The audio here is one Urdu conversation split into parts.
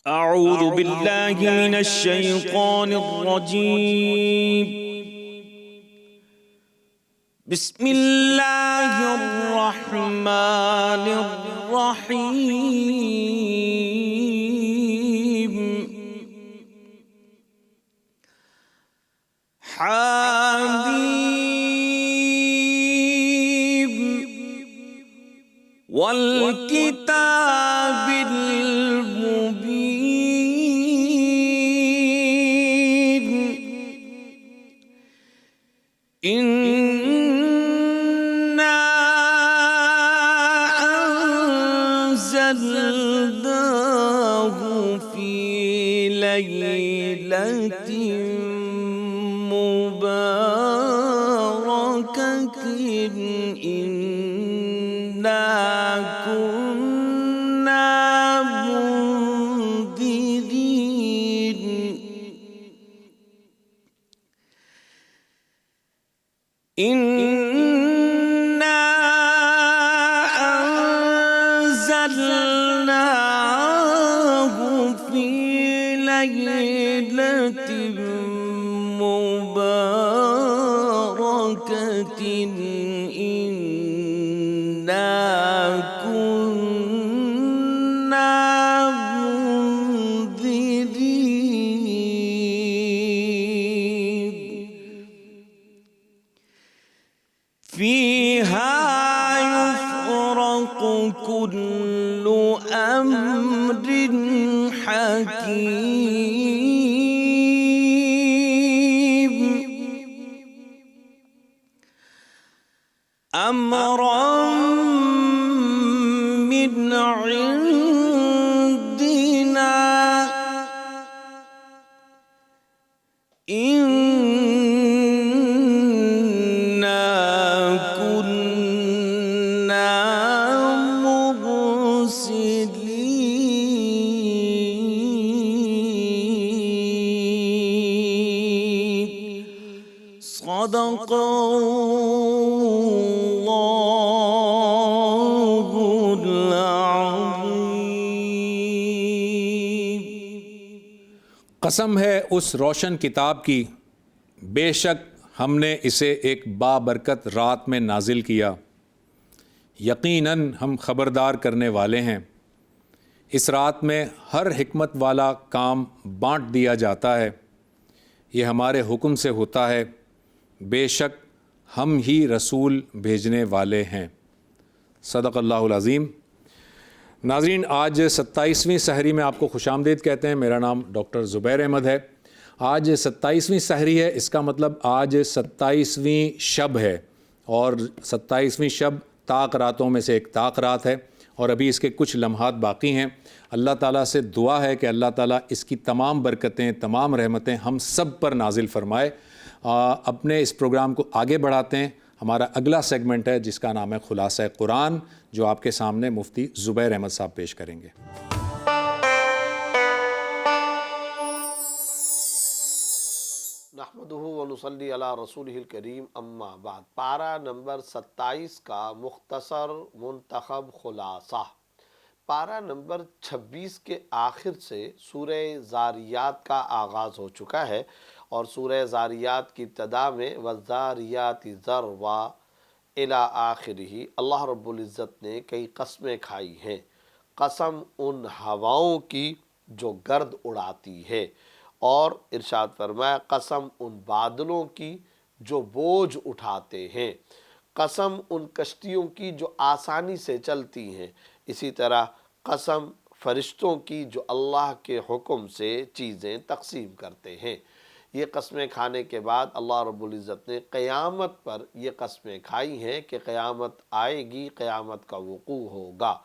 أعوذ بالله من الشيطان الرجيم. بسم الله الرحمن الرحيم. حميم والكتاب المبين. إنا أنزلناه في ليلة مباركة إنا كنا منذرين. إنا أنزلناه في ليلة مباركة إنا كنا منذرين. فيها يفرق كل أمر حكيم أمرا من عندنا. إنا كنا مرسلين. صدق اللہ العظیم. قسم ہے اس روشن کتاب کی، بے شک ہم نے اسے ایک بابرکت رات میں نازل کیا. یقیناً ہم خبردار کرنے والے ہیں. اس رات میں ہر حکمت والا کام بانٹ دیا جاتا ہے. یہ ہمارے حکم سے ہوتا ہے. بے شک ہم ہی رسول بھیجنے والے ہیں. صدق اللہ العظیم. ناظرین، آج 27ویں سحری میں آپ کو خوش آمدید کہتے ہیں. میرا نام ڈاکٹر زبیر احمد ہے. آج 27ویں سحری ہے، اس کا مطلب آج 27ویں شب ہے، اور 27ویں شب طاق راتوں میں سے ایک طاق رات ہے، اور ابھی اس کے کچھ لمحات باقی ہیں. اللہ تعالیٰ سے دعا ہے کہ اللہ تعالیٰ اس کی تمام برکتیں، تمام رحمتیں ہم سب پر نازل فرمائے. اپنے اس پروگرام کو آگے بڑھاتے ہیں. ہمارا اگلا سیگمنٹ ہے جس کا نام ہے خلاصہ قرآن، جو آپ کے سامنے مفتی زبیر احمد صاحب پیش کریں گے. نحمدہ ونصلی علی رسولہ الکریم، اما بعد. پارہ نمبر 27 کا مختصر منتخب خلاصہ. پارہ نمبر 26 کے آخر سے سورہ زاریات کا آغاز ہو چکا ہے، اور سورہ زاریات کی ابتدا میں والذاریات ذروا الی آخرہ اللہ رب العزت نے کئی قسمیں کھائی ہیں. قسم ان ہواؤں کی جو گرد اڑاتی ہے، اور ارشاد فرمایا قسم ان بادلوں کی جو بوجھ اٹھاتے ہیں، قسم ان کشتیوں کی جو آسانی سے چلتی ہیں، اسی طرح قسم فرشتوں کی جو اللہ کے حکم سے چیزیں تقسیم کرتے ہیں. یہ قسمیں کھانے کے بعد اللہ رب العزت نے قیامت پر یہ قسمیں کھائی ہیں کہ قیامت آئے گی، قیامت کا وقوع ہوگا.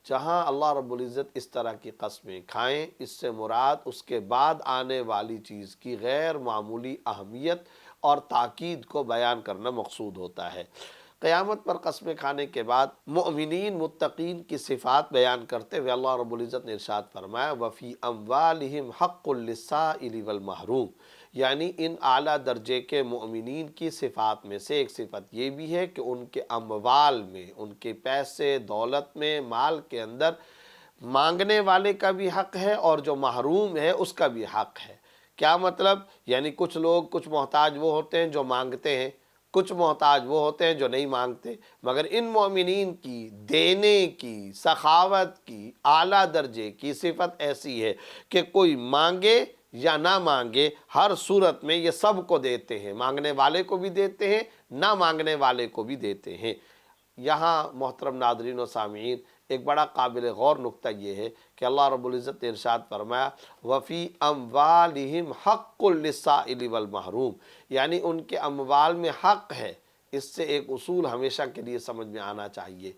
جہاں اللہ رب العزت اس طرح کی قسمیں کھائیں، اس سے مراد اس کے بعد آنے والی چیز کی غیر معمولی اہمیت اور تاکید کو بیان کرنا مقصود ہوتا ہے. قیامت پر قسمیں کھانے کے بعد مؤمنین متقین کی صفات بیان کرتے ہوئے اللہ رب العزت نے ارشاد فرمایا وَفِي أَمْوَالِهِمْ حَقٌّ لِلسَّائِلِ وَالْمَحْرُومِ. یعنی ان اعلیٰ درجے کے مؤمنین کی صفات میں سے ایک صفت یہ بھی ہے کہ ان کے اموال میں، ان کے پیسے دولت میں، مال کے اندر مانگنے والے کا بھی حق ہے اور جو محروم ہے اس کا بھی حق ہے۔ کیا مطلب؟ یعنی کچھ لوگ، کچھ محتاج وہ ہوتے ہیں جو مانگتے ہیں، کچھ محتاج وہ ہوتے ہیں جو نہیں مانگتے، مگر ان مومنین کی دینے کی، سخاوت کی اعلیٰ درجے کی صفت ایسی ہے کہ کوئی مانگے یا نہ مانگے، ہر صورت میں یہ سب کو دیتے ہیں، مانگنے والے کو بھی دیتے ہیں، نہ مانگنے والے کو بھی دیتے ہیں۔ یہاں محترم ناظرین و سامعین ایک بڑا قابل غور نقطہ یہ ہے کہ اللہ رب العزت نے ارشاد فرمایا وَفِي أَمْوَالِهِمْ حَقٌّ لِلسَّائِلِ وَالْمَحْرُومِ، یعنی ان کے اموال میں حق ہے۔ اس سے ایک اصول ہمیشہ کے لیے سمجھ میں آنا چاہیے،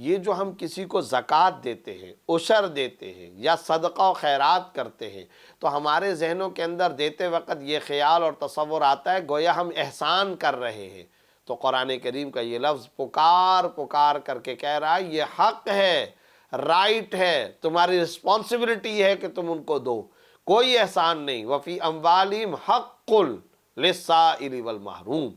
یہ جو ہم کسی کو زکوٰۃ دیتے ہیں، عشر دیتے ہیں یا صدقہ و خیرات کرتے ہیں، تو ہمارے ذہنوں کے اندر دیتے وقت یہ خیال اور تصور آتا ہے گویا ہم احسان کر رہے ہیں۔ تو قرآن کریم کا یہ لفظ پکار کر کے کہہ رہا ہے یہ حق ہے، رائٹ ہے، تمہاری رسپانسبلٹی ہے کہ تم ان کو دو، کوئی احسان نہیں۔ وفی اموالہم حق للسائل والمحروم۔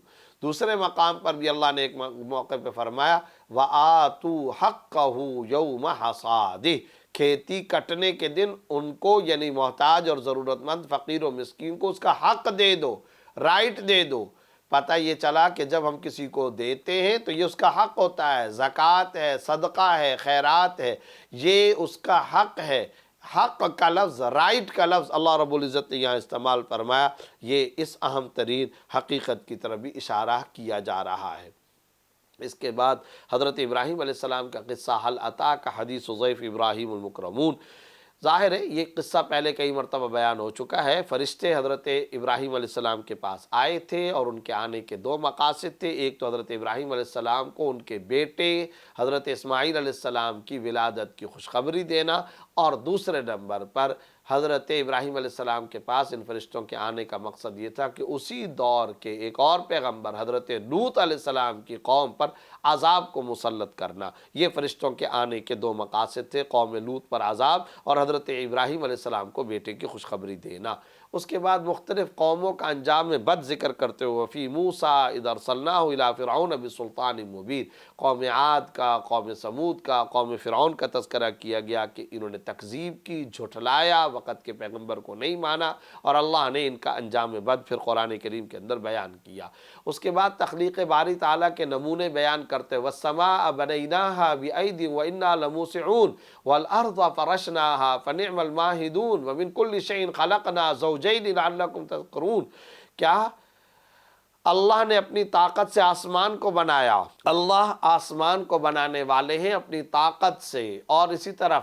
دوسرے مقام پر بھی اللہ نے ایک موقع پہ فرمایا وَآتُوا حَقَّهُ يَوْمَ حَصَادِهِ، کھیتی کٹنے کے دن ان کو، یعنی محتاج اور ضرورت مند فقیر و مسکین کو اس کا حق دے دو، رائٹ دے دو۔ پتہ یہ چلا کہ جب ہم کسی کو دیتے ہیں تو یہ اس کا حق ہوتا ہے، زکوٰۃ ہے، صدقہ ہے، خیرات ہے، یہ اس کا حق ہے۔ حق کا لفظ، رائٹ کا لفظ اللہ رب العزت نے یہاں استعمال فرمایا، یہ اس اہم ترین حقیقت کی طرف بھی اشارہ کیا جا رہا ہے۔ اس کے بعد حضرت ابراہیم علیہ السلام کا قصہ حل عطا کا حدیث ضیف ابراہیم المکرمون، ظاہر ہے یہ قصہ پہلے کئی مرتبہ بیان ہو چکا ہے۔ فرشتے حضرت ابراہیم علیہ السلام کے پاس آئے تھے اور ان کے آنے کے دو مقاصد تھے، ایک تو حضرت ابراہیم علیہ السلام کو ان کے بیٹے حضرت اسماعیل علیہ السلام کی ولادت کی خوشخبری دینا، اور دوسرے نمبر پر حضرت ابراہیم علیہ السلام کے پاس ان فرشتوں کے آنے کا مقصد یہ تھا کہ اسی دور کے ایک اور پیغمبر حضرت لوط علیہ السلام کی قوم پر عذاب کو مسلط کرنا۔ یہ فرشتوں کے آنے کے دو مقاصد تھے، قوم لوط پر عذاب اور حضرت ابراہیم علیہ السلام کو بیٹے کی خوشخبری دینا۔ اس کے بعد مختلف قوموں کا انجام میں بد ذکر کرتے ہوئے وفی موسیٰ اذ ارسلناہ الی فرعون بسلطان مبین، قوم عاد کا، قوم سمود کا، قوم فرعون کا تذکرہ کیا گیا کہ انہوں نے تکذیب کی، جھٹلایا، وقت کے پیغمبر کو نہیں مانا، اور اللہ نے ان کا انجام بد پھر قرآن کریم کے اندر بیان کیا۔ اس کے بعد تخلیق باری تعالیٰ کے نمونے بیان کرتے والسماء بنیناہا بأید وإنا لموسعون والارض فرشناہا فنعم الماہدون ومن کل شیء خلقنا زوجین لعلکم تذکرون۔ کیا اللہ نے اپنی طاقت سے آسمان کو بنایا، اللہ آسمان کو بنانے والے ہیں اپنی طاقت سے، اور اسی طرح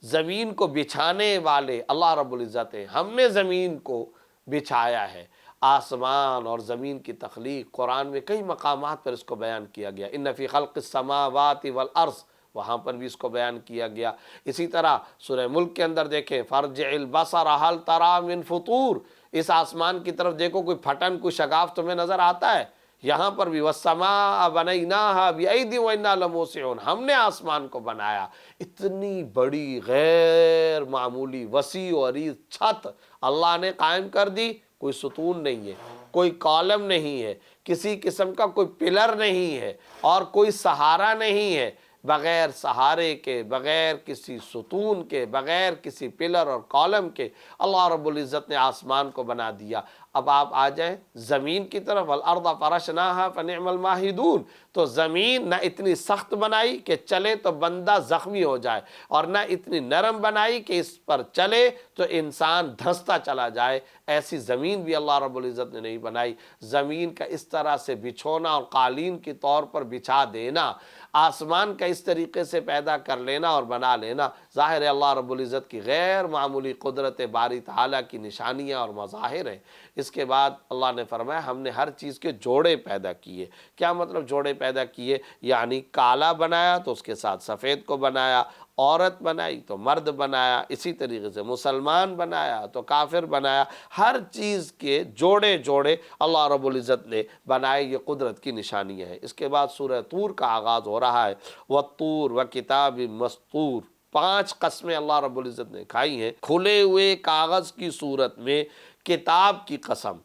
زمین کو بچھانے والے اللہ رب العزت ہیں۔ ہم نے زمین کو بچھایا ہے۔ آسمان اور زمین کی تخلیق قرآن میں کئی مقامات پر اس کو بیان کیا گیا، ان فی خلق السماوات والارض، وہاں پر بھی اس کو بیان کیا گیا۔ اسی طرح سورہ ملک کے اندر دیکھیں فارجع البصر هل تری من فطور، اس آسمان کی طرف دیکھو کوئی پھٹن، کوئی شگاف تمہیں نظر آتا ہے؟ یہاں پر بھی والسماء بنیناہا بأید وإنا لموسعون، ہم نے آسمان کو بنایا۔ اتنی بڑی غیر معمولی وسیع و عریض چھت اللہ نے قائم کر دی، کوئی ستون نہیں ہے، کوئی کالم نہیں ہے، کسی قسم کا کوئی پلر نہیں ہے، اور کوئی سہارا نہیں ہے۔ بغیر سہارے کے، بغیر کسی ستون کے، بغیر کسی پلر اور کالم کے اللہ رب العزت نے آسمان کو بنا دیا۔ اب آپ آ جائیں زمین کی طرف، والارض فرشناہا فنعم الماہدون، تو زمین نہ اتنی سخت بنائی کہ چلے تو بندہ زخمی ہو جائے، اور نہ اتنی نرم بنائی کہ اس پر چلے تو انسان دھنستا چلا جائے، ایسی زمین بھی اللہ رب العزت نے نہیں بنائی۔ زمین کا اس طرح سے بچھونا اور قالین کے طور پر بچھا دینا، آسمان کا اس طریقے سے پیدا کر لینا اور بنا لینا، ظاہر ہے اللہ رب العزت کی غیر معمولی قدرت باری تعالیٰ کی نشانیاں اور مظاہر ہیں۔ اس کے بعد اللہ نے فرمایا ہم نے ہر چیز کے جوڑے پیدا کیے۔ کیا مطلب جوڑے پیدا کیے؟ یعنی کالا بنایا تو اس کے ساتھ سفید کو بنایا، عورت بنائی تو مرد بنایا، اسی طریقے سے مسلمان بنایا تو کافر بنایا، ہر چیز کے جوڑے جوڑے اللہ رب العزت نے بنائے، یہ قدرت کی نشانیاں ہیں۔ اس کے بعد سورہ طور کا آغاز ہو رہا ہے، وَالطُّورِ وَكِتَابٍ مَّسْطُورٍ، 5 قسمیں اللہ رب العزت نے کھائی ہیں، کھلے ہوئے کاغذ کی صورت میں کتاب کی قسم۔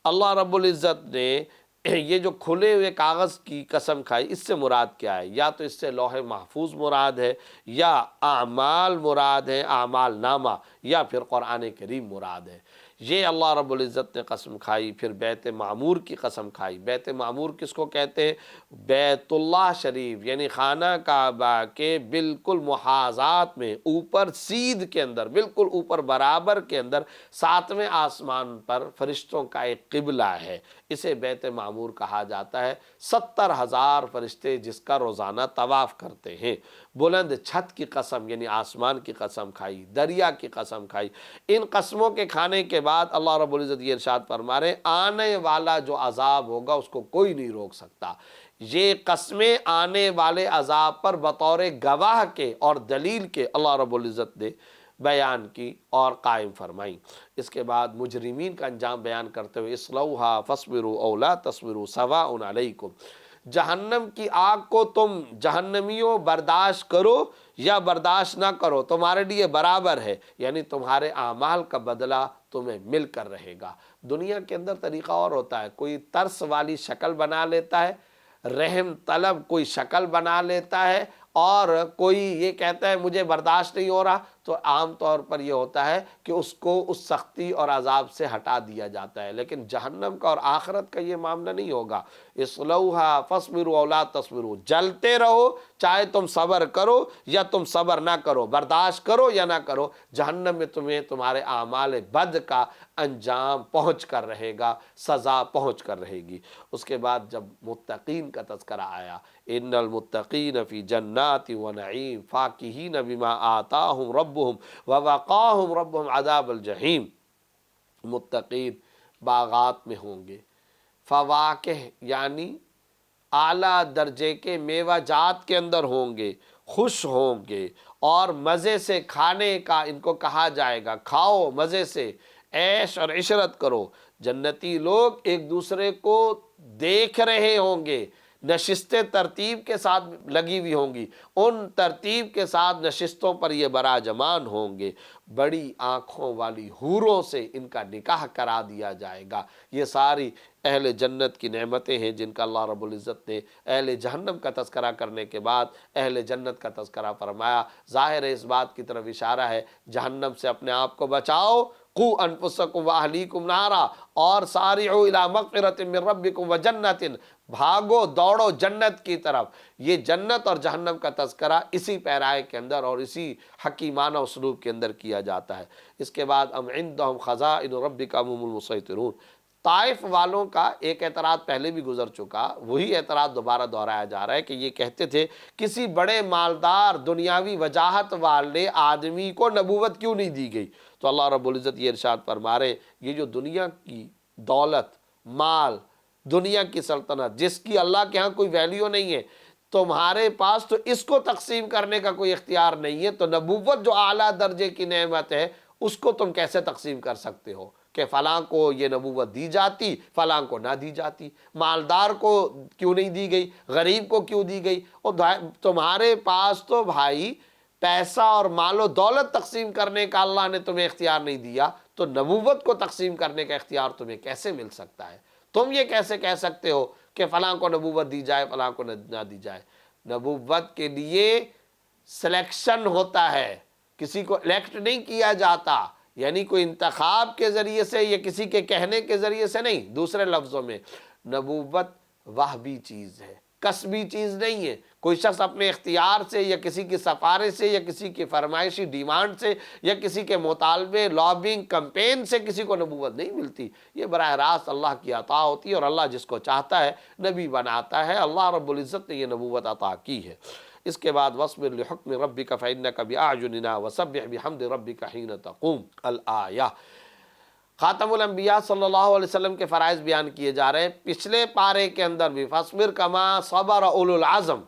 اللہ رب العزت نے یہ جو کھلے ہوئے کاغذ کی قسم کھائی، اس سے مراد کیا ہے؟ یا تو اس سے لوح محفوظ مراد ہے، یا اعمال مراد ہے، اعمال نامہ، یا پھر قرآن کریم مراد ہے۔ یہ اللہ رب العزت نے قسم کھائی۔ پھر بیت معمور کی قسم کھائی۔ بیت معمور کس کو کہتے ہیں؟ بیت اللہ شریف، یعنی خانہ کعبہ کے بالکل محاذات میں، اوپر سیدھ کے اندر، بالکل اوپر برابر کے اندر، ساتویں آسمان پر فرشتوں کا ایک قبلہ ہے، اسے بیت معمور کہا جاتا ہے۔ 70,000 فرشتے جس کا روزانہ طواف کرتے ہیں۔ بلند چھت کی قسم، یعنی آسمان کی قسم کھائی، دریا کی قسم کھائی۔ ان قسموں کے کھانے کے بعد اللہ رب العزت یہ ارشاد فرما رہے ہیں، آنے والا جو عذاب ہوگا اس کو کوئی نہیں روک سکتا۔ یہ قسمیں آنے والے عذاب پر بطور گواہ کے اور دلیل کے اللہ رب العزت نے بیان کی اور قائم فرمائی۔ اس کے بعد مجرمین کا انجام بیان کرتے ہوئے، اصلوہا فاصبروا او لا تصبروا سواء علیکم، جہنم کی آگ کو تم جہنمیوں برداشت کرو یا برداشت نہ کرو، تمہارے لیے برابر ہے، یعنی تمہارے اعمال کا بدلہ تمہیں مل کر رہے گا۔ دنیا کے اندر طریقہ اور ہوتا ہے، کوئی ترس والی شکل بنا لیتا ہے، رحم طلب کوئی شکل بنا لیتا ہے، اور کوئی یہ کہتا ہے مجھے برداشت نہیں ہو رہا، تو عام طور پر یہ ہوتا ہے کہ اس کو اس سختی اور عذاب سے ہٹا دیا جاتا ہے۔ لیکن جہنم کا اور آخرت کا یہ معاملہ نہیں ہوگا۔ اصلوہا فاصبروا او لا تصبروا، جلتے رہو چاہے تم صبر کرو یا تم صبر نہ کرو، برداشت کرو یا نہ کرو، جہنم میں تمہیں تمہارے اعمال بد کا انجام پہنچ کر رہے گا، سزا پہنچ کر رہے گی۔ اس کے بعد جب متقین کا تذکرہ آیا، ان المتقین فی جنات و نعیم فاکہین بما آتاہم ربہم ووقاہم ربہم عذاب الجحیم، متقین باغات میں ہوں گے، فواکہ یعنی اعلیٰ درجے کے میوہ جات کے اندر ہوں گے، خوش ہوں گے، اور مزے سے کھانے کا ان کو کہا جائے گا، کھاؤ مزے سے، عیش اور عشرت کرو۔ جنتی لوگ ایک دوسرے کو دیکھ رہے ہوں گے، نشستیں ترتیب کے ساتھ لگی ہوئی ہوں گی، ان ترتیب کے ساتھ نشستوں پر یہ براجمان ہوں گے، بڑی آنکھوں والی حوروں سے ان کا نکاح کرا دیا جائے گا۔ یہ ساری اہل جنت کی نعمتیں ہیں جن کا اللہ رب العزت نے اہل جہنم کا تذکرہ کرنے کے بعد اہل جنت کا تذکرہ فرمایا۔ ظاہر ہے اس بات کی طرف اشارہ ہے، جہنم سے اپنے آپ کو بچاؤ، قوا انفسکم واہلیکم نارا، اور سارعوا الی مغفرۃ من ربکم وجنۃ، بھاگو دوڑو جنت کی طرف۔ یہ جنت اور جہنم کا تذکرہ اسی پیرائے کے اندر اور اسی حکیمانہ اسلوب کے اندر کیا جاتا ہے۔ اس کے بعد ام عندہم خزائن ربک ام هم المسیطرون، طائف والوں کا ایک اعتراض پہلے بھی گزر چکا، وہی اعتراض دوبارہ دہرایا جا رہا ہے کہ یہ کہتے تھے کسی بڑے مالدار دنیاوی وجاہت والے آدمی کو نبوت کیوں نہیں دی گئی؟ تو اللہ رب العزت یہ ارشاد فرما رہے ہیں، یہ جو دنیا کی دولت، مال، دنیا کی سلطنت جس کی اللہ کے ہاں کوئی ویلیو نہیں ہے، تمہارے پاس تو اس کو تقسیم کرنے کا کوئی اختیار نہیں ہے، تو نبوت جو اعلیٰ درجے کی نعمت ہے اس کو تم کیسے تقسیم کر سکتے ہو کہ فلاں کو یہ نبوت دی جاتی فلاں کو نہ دی جاتی، مالدار کو کیوں نہیں دی گئی، غریب کو کیوں دی گئی؟ اور تمہارے پاس تو بھائی پیسہ اور مال و دولت تقسیم کرنے کا اللہ نے تمہیں اختیار نہیں دیا، تو نبوت کو تقسیم کرنے کا اختیار تمہیں کیسے مل سکتا ہے؟ تم یہ کیسے کہہ سکتے ہو کہ فلاں کو نبوت دی جائے فلاں کو نہ دی جائے؟ نبوت کے لیے سلیکشن ہوتا ہے، کسی کو الیکٹ نہیں کیا جاتا، یعنی کوئی انتخاب کے ذریعے سے یا کسی کے کہنے کے ذریعے سے نہیں۔ دوسرے لفظوں میں نبوت وہبی چیز ہے، کسبی چیز نہیں ہے۔ کوئی شخص اپنے اختیار سے یا کسی کی سفارش سے یا کسی کی فرمائشی ڈیمانڈ سے یا کسی کے مطالبے، لابنگ، کمپین سے کسی کو نبوت نہیں ملتی۔ یہ براہ راست اللہ کی عطا ہوتی ہے، اور اللہ جس کو چاہتا ہے نبی بناتا ہے۔ اللہ رب العزت نے یہ نبوت عطا کی ہے۔ اس کے بعد وَاصْبِرْ لِحُکْمِ رَبِّكَ فَإِنَّكَ بِأَعْيُنِنَا وَسَبِّحْ بِحَمْدِ رَبِّكَ حِینَ تَقُومُ الآیہ۔ خاتم الانبیاء صلی اللہ علیہ وسلم کے فرائض بیان کیے جا رہے ہیں۔ پچھلے پارے کے اندر بھی فَاصْبِرْ كَمَا صَبَرَ أُولُو الْعَزْمِ،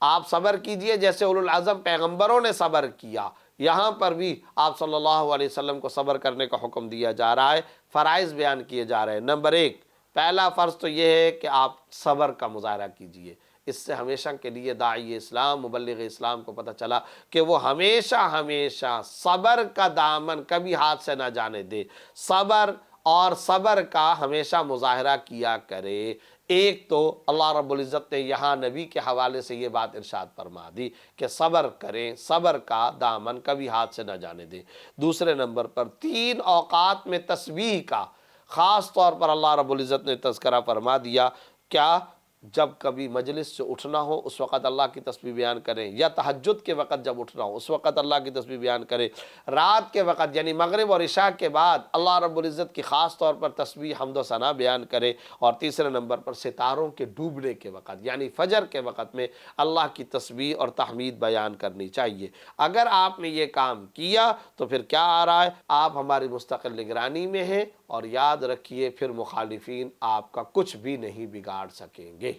آپ صبر کیجئے جیسے اولو العزم پیغمبروں نے صبر کیا۔ یہاں پر بھی آپ صلی اللہ علیہ وسلم کو صبر کرنے کا حکم دیا جا رہا ہے، فرائض بیان کیے جا رہے ہیں۔ نمبر 1، پہلا فرض تو یہ ہے کہ آپ صبر کا مظاہرہ کیجئے۔ اس سے ہمیشہ کے لیے داعی اسلام، مبلغ اسلام کو پتہ چلا کہ وہ ہمیشہ صبر کا دامن کبھی ہاتھ سے نہ جانے دے۔ صبر اور صبر کا ہمیشہ مظاہرہ کیا کرے۔ ایک تو اللہ رب العزت نے یہاں نبی کے حوالے سے یہ بات ارشاد فرما دی کہ صبر کریں، صبر کا دامن کبھی ہاتھ سے نہ جانے دیں۔ دوسرے نمبر پر 3 اوقات میں تسبیح کا خاص طور پر اللہ رب العزت نے تذکرہ فرما دیا۔ کیا؟ جب کبھی مجلس سے اٹھنا ہو اس وقت اللہ کی تسبیح بیان کریں، یا تہجد کے وقت جب اٹھنا ہو اس وقت اللہ کی تسبیح بیان کریں، رات کے وقت یعنی مغرب اور عشاء کے بعد اللہ رب العزت کی خاص طور پر تسبیح حمد و ثنا بیان کرے۔ اور تیسرے نمبر پر ستاروں کے ڈوبنے کے وقت یعنی فجر کے وقت میں اللہ کی تسبیح اور تحمید بیان کرنی چاہیے۔ اگر آپ نے یہ کام کیا تو پھر کیا آ رہا ہے؟ آپ ہماری مستقل نگرانی میں ہیں، اور یاد رکھیے پھر مخالفین آپ کا کچھ بھی نہیں بگاڑ سکیں گے۔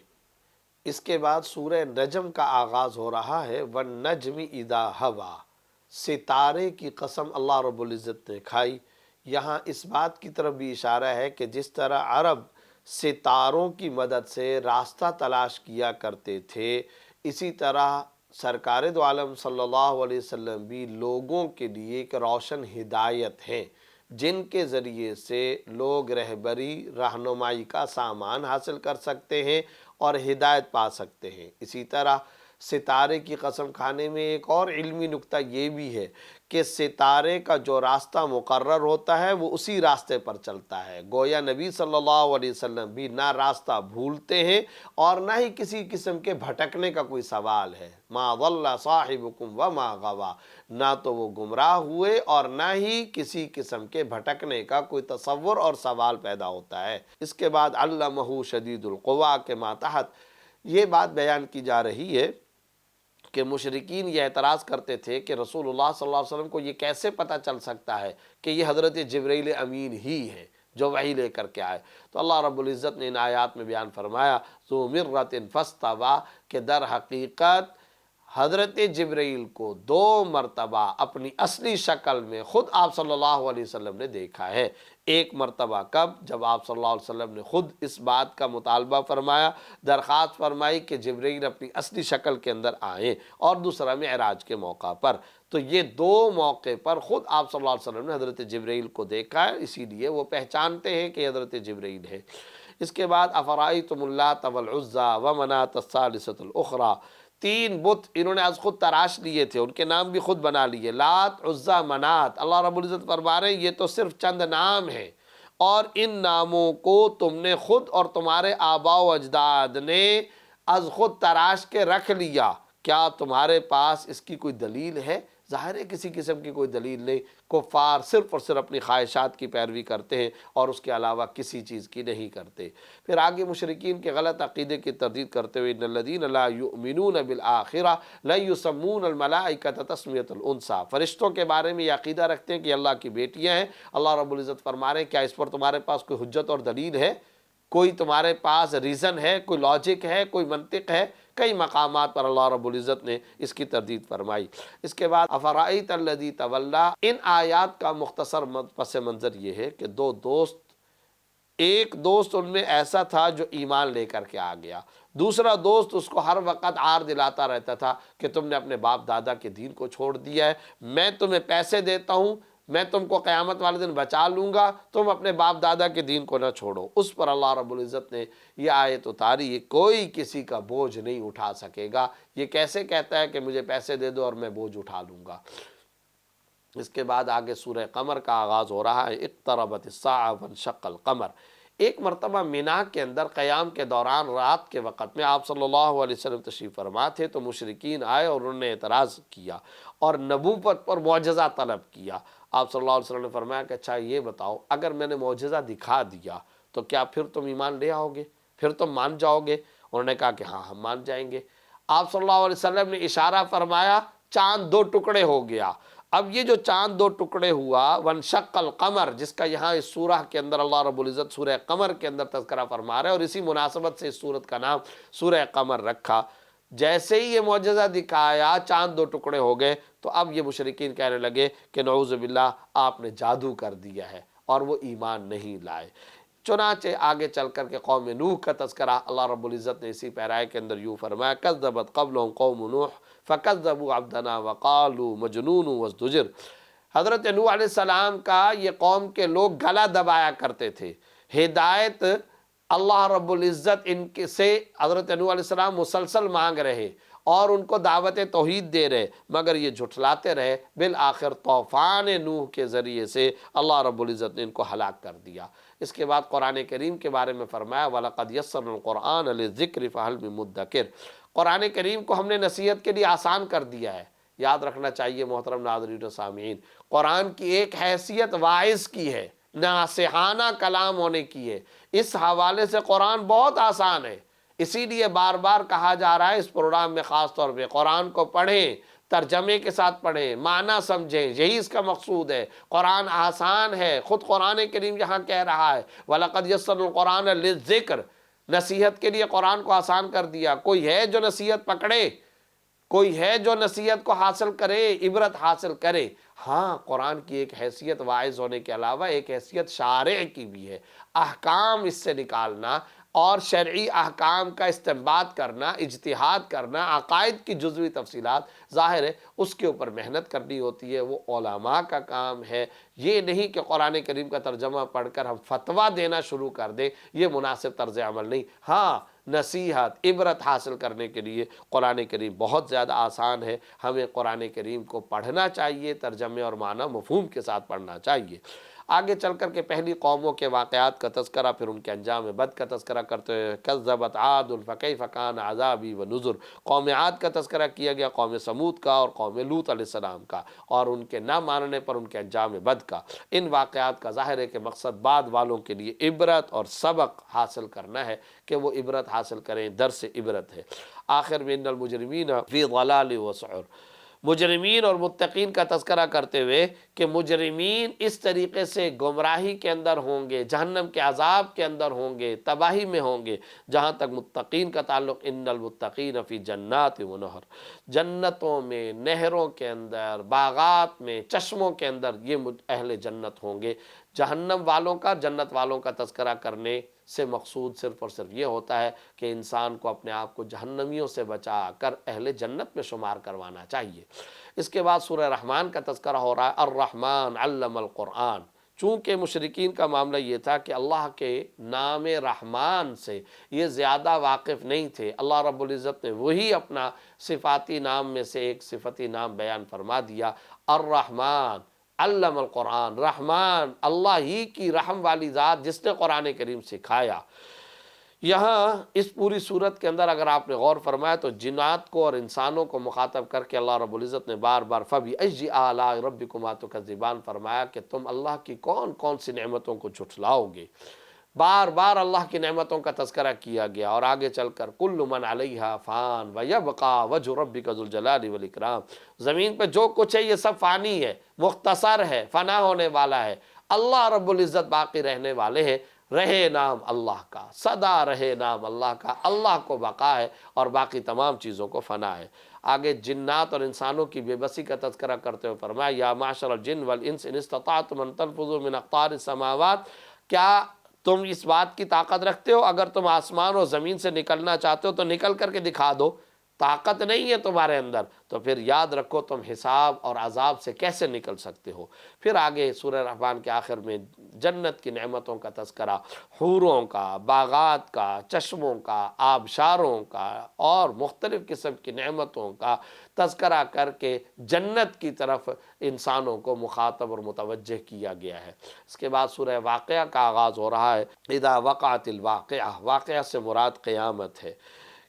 اس کے بعد سورہ نجم کا آغاز ہو رہا ہے، وَالنَّجْمِ إِذَا هَوَىٰ، ستارے کی قسم اللہ رب العزت نے کھائی۔ یہاں اس بات کی طرف بھی اشارہ ہے کہ جس طرح عرب ستاروں کی مدد سے راستہ تلاش کیا کرتے تھے، اسی طرح سرکار دو عالم صلی اللہ علیہ وسلم بھی لوگوں کے لیے ایک روشن ہدایت ہیں، جن کے ذریعے سے لوگ رہبری رہنمائی کا سامان حاصل کر سکتے ہیں اور ہدایت پا سکتے ہیں۔ اسی طرح ستارے کی قسم کھانے میں ایک اور علمی نکتہ یہ بھی ہے کہ ستارے کا جو راستہ مقرر ہوتا ہے وہ اسی راستے پر چلتا ہے، گویا نبی صلی اللہ علیہ وسلم بھی نہ راستہ بھولتے ہیں اور نہ ہی کسی قسم کے بھٹکنے کا کوئی سوال ہے۔ ما ضل صاحبکم وما غوا، نہ تو وہ گمراہ ہوئے اور نہ ہی کسی قسم کے بھٹکنے کا کوئی تصور اور سوال پیدا ہوتا ہے۔ اس کے بعد علمہ شدید القوا کے ماتحت یہ بات بیان کی جا رہی ہے کہ مشرکین یہ اعتراض کرتے تھے کہ رسول اللہ صلی اللہ علیہ وسلم کو یہ کیسے پتہ چل سکتا ہے کہ یہ حضرت جبرائیل امین ہی ہے جو وحی لے کر کے آئے۔ تو اللہ رب العزت نے ان آیات میں بیان فرمایا ذو مرۃ فاستویٰ، کہ در حقیقت حضرت جبرائیل کو 2 مرتبہ اپنی اصلی شکل میں خود آپ صلی اللہ علیہ وسلم نے دیکھا ہے۔ ایک مرتبہ کب؟ جب آپ صلی اللہ علیہ وسلم نے خود اس بات کا مطالبہ فرمایا، درخواست فرمائی کہ جبرائیل اپنی اصلی شکل کے اندر آئیں، اور دوسرا معراج کے موقع پر۔ تو یہ 2 موقع پر خود آپ صلی اللہ علیہ وسلم نے حضرت جبرائیل کو دیکھا ہے، اسی لیے وہ پہچانتے ہیں کہ حضرت جبرائیل ہے۔ اس کے بعد افرأیتم اللات والعزیٰ ومناة الثالثة الأخریٰ، 3 بت انہوں نے از خود تراش لیے تھے، ان کے نام بھی خود بنا لیے، لات، عزیٰ، منات۔ اللہ رب العزت فرما رہے ہیں یہ تو صرف چند نام ہیں، اور ان ناموں کو تم نے خود اور تمہارے آباء و اجداد نے از خود تراش کے رکھ لیا، کیا تمہارے پاس اس کی کوئی دلیل ہے؟ ظاہر ہے کسی قسم کی کوئی دلیل نہیں۔ کفار صرف اور صرف اپنی خواہشات کی پیروی کرتے ہیں اور اس کے علاوہ کسی چیز کی نہیں کرتے۔ پھر آگے مشرکین کے غلط عقیدے کی تردید کرتے ہوئے ان الذین لا یؤمنون بالآخرہ لا یسمون الملائکۃ تسمیۃ الانثیٰ، فرشتوں کے بارے میں یہ عقیدہ رکھتے ہیں کہ یہ اللہ کی بیٹیاں ہیں۔ اللہ رب العزت فرما رہے ہیں کیا اس پر تمہارے پاس کوئی حجت اور دلیل ہے؟ کوئی تمہارے پاس ریزن ہے، کوئی لاجک ہے، کوئی منطق ہے؟ کئی مقامات پر اللہ رب العزت نے اس کی تردید فرمائی۔ اس کے بعد افرأیت الذی تولیٰ، ان آیات کا مختصر پس منظر یہ ہے کہ 2 دوست، ایک دوست ان میں ایسا تھا جو ایمان لے کر کے آ گیا، دوسرا دوست اس کو ہر وقت عار دلاتا رہتا تھا کہ تم نے اپنے باپ دادا کے دین کو چھوڑ دیا ہے، میں تمہیں پیسے دیتا ہوں، میں تم کو قیامت والے دن بچا لوں گا، تم اپنے باپ دادا کے دین کو نہ چھوڑو۔ اس پر اللہ رب العزت نے یہ آیت اتاری، کوئی کسی کا بوجھ نہیں اٹھا سکے گا۔ یہ کیسے کہتا ہے کہ مجھے پیسے دے دو اور میں بوجھ اٹھا لوں گا؟ اس کے بعد آگے سورہ قمر کا آغاز ہو رہا ہے، اقتربت الساعہ وانشق القمر۔ ایک مرتبہ مینا کے اندر قیام کے دوران رات کے وقت میں آپ صلی اللہ علیہ وسلم تشریف فرما تھے، تو مشرکین آئے اور انہوں نے اعتراض کیا اور نبوت پر معجزہ طلب کیا۔ آپ صلی اللہ علیہ وسلم نے فرمایا کہ اچھا یہ بتاؤ، اگر میں نے معجزہ دکھا دیا تو کیا پھر تم ایمان لے آؤ گے، پھر تم مان جاؤ گے؟ انہوں نے کہا کہ ہاں ہم مان جائیں گے۔ آپ صلی اللہ علیہ وسلم نے اشارہ فرمایا، چاند 2 ٹکڑے ہو گیا۔ اب یہ جو چاند 2 ٹکڑے ہوا، وانشق القمر، جس کا یہاں اس سورہ کے اندر اللہ رب العزت سورہ قمر کے اندر تذکرہ فرما رہے ہیں، اور اسی مناسبت سے اس سورت کا نام سورہ قمر رکھا۔ جیسے ہی یہ معجزہ دکھایا، چاند 2 ٹکڑے ہو گئے، تو اب یہ مشرکین کہنے لگے کہ نعوذ باللہ آپ نے جادو کر دیا ہے، اور وہ ایمان نہیں لائے۔ چنانچہ آگے چل کر کے قوم نوح کا تذکرہ اللہ رب العزت نے اسی پیرائے کے اندر یوں فرمایا، کذبت قبلہم قوم نوح فکذبوا عبدنا وقالوا مجنون وازدجر۔ حضرت نوح علیہ السلام کا یہ قوم کے لوگ گلا دبایا کرتے تھے، ہدایت اللہ رب العزت ان کے سے حضرت نوح علیہ السلام مسلسل مانگ رہے اور ان کو دعوت توحید دے رہے، مگر یہ جھٹلاتے رہے، بالآخر طوفان نوح کے ذریعے سے اللہ رب العزت نے ان کو ہلاک کر دیا۔ اس کے بعد قرآن کریم کے بارے میں فرمایا وَلَقَدْ يَسَّرْنَا الْقُرْآنَ لِلذِّكْرِ فَهَلْ مِن مُدَّكِرٍ، قرآن کریم کو ہم نے نصیحت کے لیے آسان کر دیا ہے۔ یاد رکھنا چاہیے محترم ناظرین و سامعین، قرآن کی ایک حیثیت واعظ کی ہے، ناصحانہ کلام ہونے کی ہے، اس حوالے سے قرآن بہت آسان ہے۔ اسی لیے بار بار کہا جا رہا ہے اس پروگرام میں خاص طور پہ قرآن کو پڑھیں، ترجمے کے ساتھ پڑھیں، معنی سمجھیں، یہی اس کا مقصود ہے۔ قرآن آسان ہے، خود قرآن کریم یہاں کہہ رہا ہے وَلَقَدْ يَسَّرْنَا الْقُرْآنَ لِلذِّكْرِ، نصیحت کے لیے قرآن کو آسان کر دیا۔ کوئی ہے جو نصیحت پکڑے، کوئی ہے جو نصیحت کو حاصل کرے، عبرت حاصل کرے؟ ہاں، قرآن کی ایک حیثیت واعظ ہونے کے علاوہ ایک حیثیت شارع کی بھی ہے، احکام اس سے نکالنا اور شرعی احکام کا استنباط کرنا، اجتہاد کرنا، عقائد کی جزوی تفصیلات، ظاہر ہے اس کے اوپر محنت کرنی ہوتی ہے، وہ علماء کا کام ہے۔ یہ نہیں کہ قرآن کریم کا ترجمہ پڑھ کر ہم فتویٰ دینا شروع کر دیں، یہ مناسب طرز عمل نہیں۔ ہاں، نصیحت، عبرت حاصل کرنے کے لیے قرآن کریم بہت زیادہ آسان ہے، ہمیں قرآن کریم کو پڑھنا چاہیے، ترجمے اور معنی مفہوم کے ساتھ پڑھنا چاہیے۔ آگے چل کر کے پہلی قوموں کے واقعات کا تذکرہ، پھر ان کے انجام بد کا تذکرہ کرتے ہوئے کذبت عاد فکیف کان عذابی و نذر، قوم عاد کا تذکرہ کیا گیا، قوم سمود کا اور قوم لوط علیہ السلام کا، اور ان کے نہ ماننے پر ان کے انجام بد کا۔ ان واقعات کا ظاہر ہے کہ مقصد بعد والوں کے لیے عبرت اور سبق حاصل کرنا ہے کہ وہ عبرت حاصل کریں، درس عبرت ہے۔ آخر میں ان المجرمین فی ضلال و سعر، مجرمین اور متقین کا تذکرہ کرتے ہوئے کہ مجرمین اس طریقے سے گمراہی کے اندر ہوں گے، جہنم کے عذاب کے اندر ہوں گے، تباہی میں ہوں گے۔ جہاں تک متقین کا تعلق، ان المتقین فی جنات و نہر، جنتوں میں، نہروں کے اندر، باغات میں، چشموں کے اندر یہ اہل جنت ہوں گے۔ جہنم والوں کا، جنت والوں کا تذکرہ کرنے سے مقصود صرف اور صرف یہ ہوتا ہے کہ انسان کو اپنے آپ کو جہنمیوں سے بچا کر اہل جنت میں شمار کروانا چاہیے۔ اس کے بعد سورہ رحمان کا تذکرہ ہو رہا ہے، الرحمن علم القرآن۔ چونکہ مشرکین کا معاملہ یہ تھا کہ اللہ کے نام رحمان سے یہ زیادہ واقف نہیں تھے، اللہ رب العزت نے وہی اپنا صفاتی نام میں سے ایک صفتی نام بیان فرما دیا، الرحمن علم القرآن۔ رحمان اللہ ہی کی رحم والی ذات جس نے قرآن کریم سکھایا۔ یہاں اس پوری صورت کے اندر اگر آپ نے غور فرمایا تو جنات کو اور انسانوں کو مخاطب کر کے اللہ رب العزت نے بار بار فَبِأَيِّ آلَاءِ رَبِّكُمَا تُكَذِّبَانِ فرمایا کہ تم اللہ کی کون کون سی نعمتوں کو جھٹلاؤ گے۔ بار بار اللہ کی نعمتوں کا تذکرہ کیا گیا، اور آگے چل کر کُلُّ مَنْ عَلَيْهَا فان وَيَبْقَى وَجْهُ رَبِّكَ ذُو الجلال والإکرام، زمین پہ جو کچھ ہے یہ سب فانی ہے، مختصر ہے، فنا ہونے والا ہے۔ اللہ رب العزت باقی رہنے والے ہیں، رہے نام اللہ کا، سدا رہے نام اللہ کا، اللہ کو بقا ہے اور باقی تمام چیزوں کو فنا ہے۔ آگے جنات اور انسانوں کی بے بسی کا تذکرہ کرتے ہوئے فرمایا یا معشر الجن والانس ان استطعتم ان تنفذوا من اقطار السماوات، کیا تم اس بات کی طاقت رکھتے ہو اگر تم آسمان اور زمین سے نکلنا چاہتے ہو تو نکل کر کے دکھا دو؟ طاقت نہیں ہے تمہارے اندر تو پھر یاد رکھو تم حساب اور عذاب سے کیسے نکل سکتے ہو۔ پھر آگے سورہ رحمان کے آخر میں جنت کی نعمتوں کا تذکرہ، حوروں کا، باغات کا، چشموں کا، آبشاروں کا اور مختلف قسم کی نعمتوں کا تذکرہ کر کے جنت کی طرف انسانوں کو مخاطب اور متوجہ کیا گیا ہے۔ اس کے بعد سورہ واقعہ کا آغاز ہو رہا ہے، اذا وقعت الواقعہ، واقعہ سے مراد قیامت ہے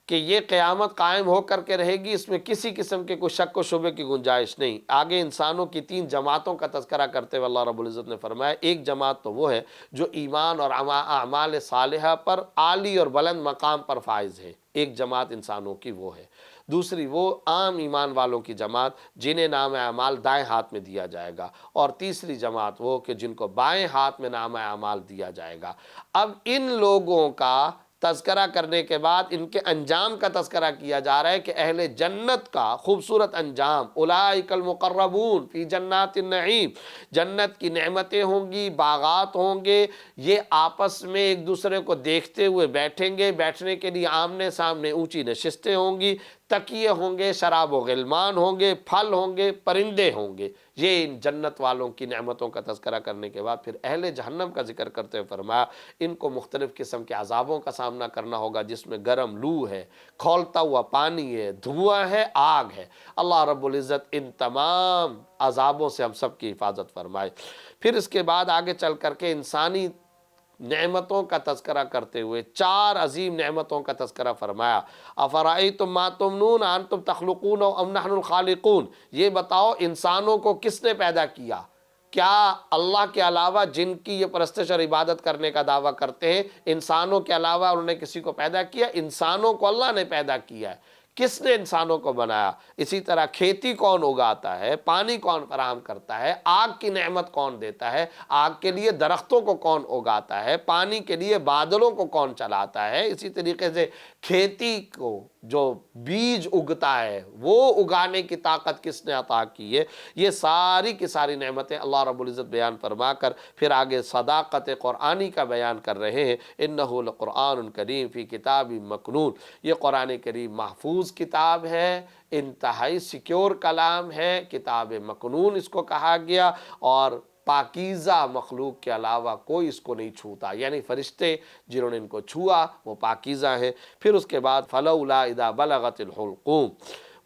کہ یہ قیامت قائم ہو کر کے رہے گی، اس میں کسی قسم کے کوئی شک و شبے کی گنجائش نہیں۔ آگے انسانوں کی 3 جماعتوں کا تذکرہ کرتے ہوئے اللہ رب العزت نے فرمایا ایک جماعت تو وہ ہے جو ایمان اور اعمال صالحہ پر عالی اور بلند مقام پر فائز ہے، ایک جماعت انسانوں کی وہ ہے۔ دوسری وہ عام ایمان والوں کی جماعت جنہیں نام اعمال دائیں ہاتھ میں دیا جائے گا، اور تیسری جماعت وہ کہ جن کو بائیں ہاتھ میں نام اعمال دیا جائے گا۔ اب ان لوگوں کا تذکرہ کرنے کے بعد ان کے انجام کا تذکرہ کیا جا رہا ہے کہ اہل جنت کا خوبصورت انجام، اولئک المقربون فی جنات النعیم، جنت کی نعمتیں ہوں گی، باغات ہوں گے، یہ آپس میں ایک دوسرے کو دیکھتے ہوئے بیٹھیں گے، بیٹھنے کے لیے آمنے سامنے اونچی نشستیں ہوں گی، تکیے ہوں گے، شراب و غلمان ہوں گے، پھل ہوں گے، پرندے ہوں گے۔ یہ ان جنت والوں کی نعمتوں کا تذکرہ کرنے کے بعد پھر اہل جہنم کا ذکر کرتے ہوئے فرمایا ان کو مختلف قسم کے عذابوں کا سامنا کرنا ہوگا، جس میں گرم لو ہے، کھولتا ہوا پانی ہے، دھواں ہے، آگ ہے۔ اللہ رب العزت ان تمام عذابوں سے ہم سب کی حفاظت فرمائے۔ پھر اس کے بعد آگے چل کر کے انسانی نعمتوں کا تذکرہ کرتے ہوئے 4 عظیم نعمتوں کا تذکرہ فرمایا۔ افرأیتم ما تمنون انتم تخلقون ام نحن الخالقون، یہ بتاؤ انسانوں کو کس نے پیدا کیا؟ کیا اللہ کے علاوہ جن کی یہ پرستش اور عبادت کرنے کا دعویٰ کرتے ہیں، انسانوں کے علاوہ انہوں نے کسی کو پیدا کیا؟ انسانوں کو اللہ نے پیدا کیا ہے۔ کس نے انسانوں کو بنایا؟ اسی طرح کھیتی کون اگاتا ہے، پانی کون فراہم کرتا ہے، آگ کی نعمت کون دیتا ہے، آگ کے لیے درختوں کو کون اگاتا ہے، پانی کے لیے بادلوں کو کون چلاتا ہے، اسی طریقے سے کھیتی کو جو بیج اگتا ہے وہ اگانے کی طاقت کس نے عطا کی ہے۔ یہ ساری کی ساری نعمتیں اللہ رب العزت بیان فرما کر پھر آگے صداقت قرآنی کا بیان کر رہے ہیں۔ انہ لقرآن کریم فی کتاب مکنون، یہ قرآن کریم محفوظ کتاب ہے، انتہائی سیکیور کلام ہے، کتاب مکنون اس کو کہا گیا، اور پاکیزہ مخلوق کے علاوہ کوئی اس کو نہیں چھوتا، یعنی فرشتے جنہوں نے ان کو چھوا وہ پاکیزہ ہیں۔ پھر اس کے بعد فلولا اذا بلغت الحلقوم،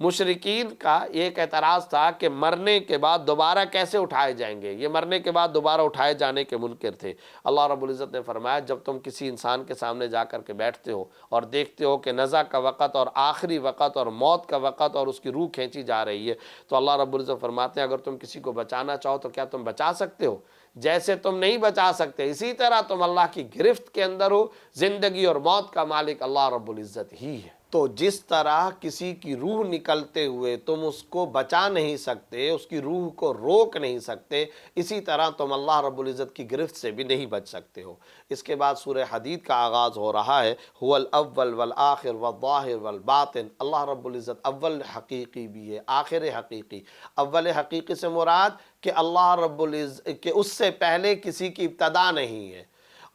مشرکین کا ایک اعتراض تھا کہ مرنے کے بعد دوبارہ کیسے اٹھائے جائیں گے، یہ مرنے کے بعد دوبارہ اٹھائے جانے کے منکر تھے۔ اللہ رب العزت نے فرمایا جب تم کسی انسان کے سامنے جا کر کے بیٹھتے ہو اور دیکھتے ہو کہ نزع کا وقت اور آخری وقت اور موت کا وقت اور اس کی روح کھینچی جا رہی ہے، تو اللہ رب العزت فرماتے ہیں اگر تم کسی کو بچانا چاہو تو کیا تم بچا سکتے ہو؟ جیسے تم نہیں بچا سکتے اسی طرح تم اللہ کی گرفت کے اندر ہو۔ زندگی اور موت کا مالک اللہ رب العزت ہی ہے۔ تو جس طرح کسی کی روح نکلتے ہوئے تم اس کو بچا نہیں سکتے، اس کی روح کو روک نہیں سکتے، اسی طرح تم اللہ رب العزت کی گرفت سے بھی نہیں بچ سکتے ہو۔ اس کے بعد سورہ حدید کا آغاز ہو رہا ہے، هو الاول والآخر والظاہر والباطن۔ اللہ رب العزت اول حقیقی بھی ہے، آخر حقیقی۔ اول حقیقی سے مراد کہ اللہ رب العزت کہ اس سے پہلے کسی کی ابتدا نہیں ہے،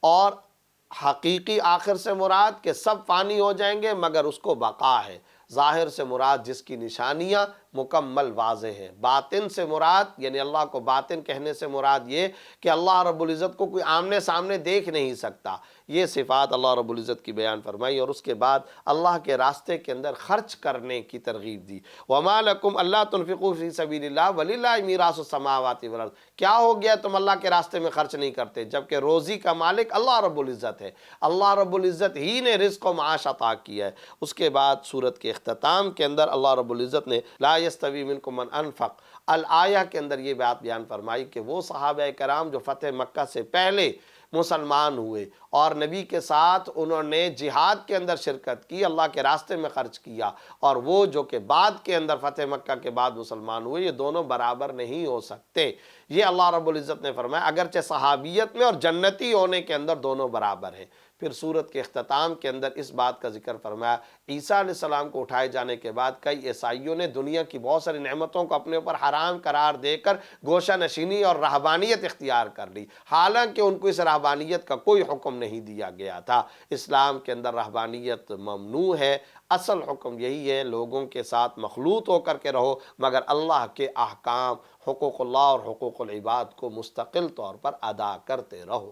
اور حقیقی آخر سے مراد کہ سب فانی ہو جائیں گے مگر اس کو بقا ہے۔ ظاہر سے مراد جس کی نشانیاں مکمل واضح ہیں۔ باطن سے مراد یعنی اللہ کو باطن کہنے سے مراد یہ کہ اللہ رب العزت کو کوئی آمنے سامنے دیکھ نہیں سکتا۔ یہ صفات اللہ رب العزت کی بیان فرمائی، اور اس کے بعد اللہ کے راستے کے اندر خرچ کرنے کی ترغیب دی۔ وَمَا لَكُمْ أَلَّا تُنْفِقُوا فِي سَبِيلِ اللَّهِ وَلِلَّهِ مِيرَاثُ السَّمَاوَاتِ وَالْأَرْضِ، کیا ہو گیا تم اللہ کے راستے میں خرچ نہیں کرتے جبکہ روزی کا مالک اللہ رب العزت ہے۔ اللہ رب العزت ہی نے رزق و معاش عطا کیا ہے۔ اس کے بعد سورت کے اختتام کے اندر اللہ رب العزت نے لا یستوی منکم من انفق الآیہ کے اندر یہ بات بیان فرمائی کہ وہ صحابہ کرام جو فتح مکہ سے پہلے مسلمان ہوئے اور نبی کے ساتھ انہوں نے جہاد کے اندر شرکت کی، اللہ کے راستے میں خرچ کیا، اور وہ جو کہ بعد کے اندر فتح مکہ کے بعد مسلمان ہوئے، یہ دونوں برابر نہیں ہو سکتے۔ یہ اللہ رب العزت نے فرمایا اگرچہ صحابیت میں اور جنتی ہونے کے اندر دونوں برابر ہیں۔ پھر سورت کے اختتام کے اندر اس بات کا ذکر فرمایا عیسیٰ علیہ السلام کو اٹھائے جانے کے بعد کئی عیسائیوں نے دنیا کی بہت ساری نعمتوں کو اپنے اوپر حرام قرار دے کر گوشہ نشینی اور رہبانیت اختیار کر لی، حالانکہ ان کو اس رہبانیت کا کوئی حکم نہیں دیا گیا تھا۔ اسلام کے اندر رہبانیت ممنوع ہے، اصل حکم یہی ہے لوگوں کے ساتھ مخلوط ہو کر کے رہو، مگر اللہ کے احکام، حقوق اللہ اور حقوق العباد کو مستقل طور پر ادا کرتے رہو۔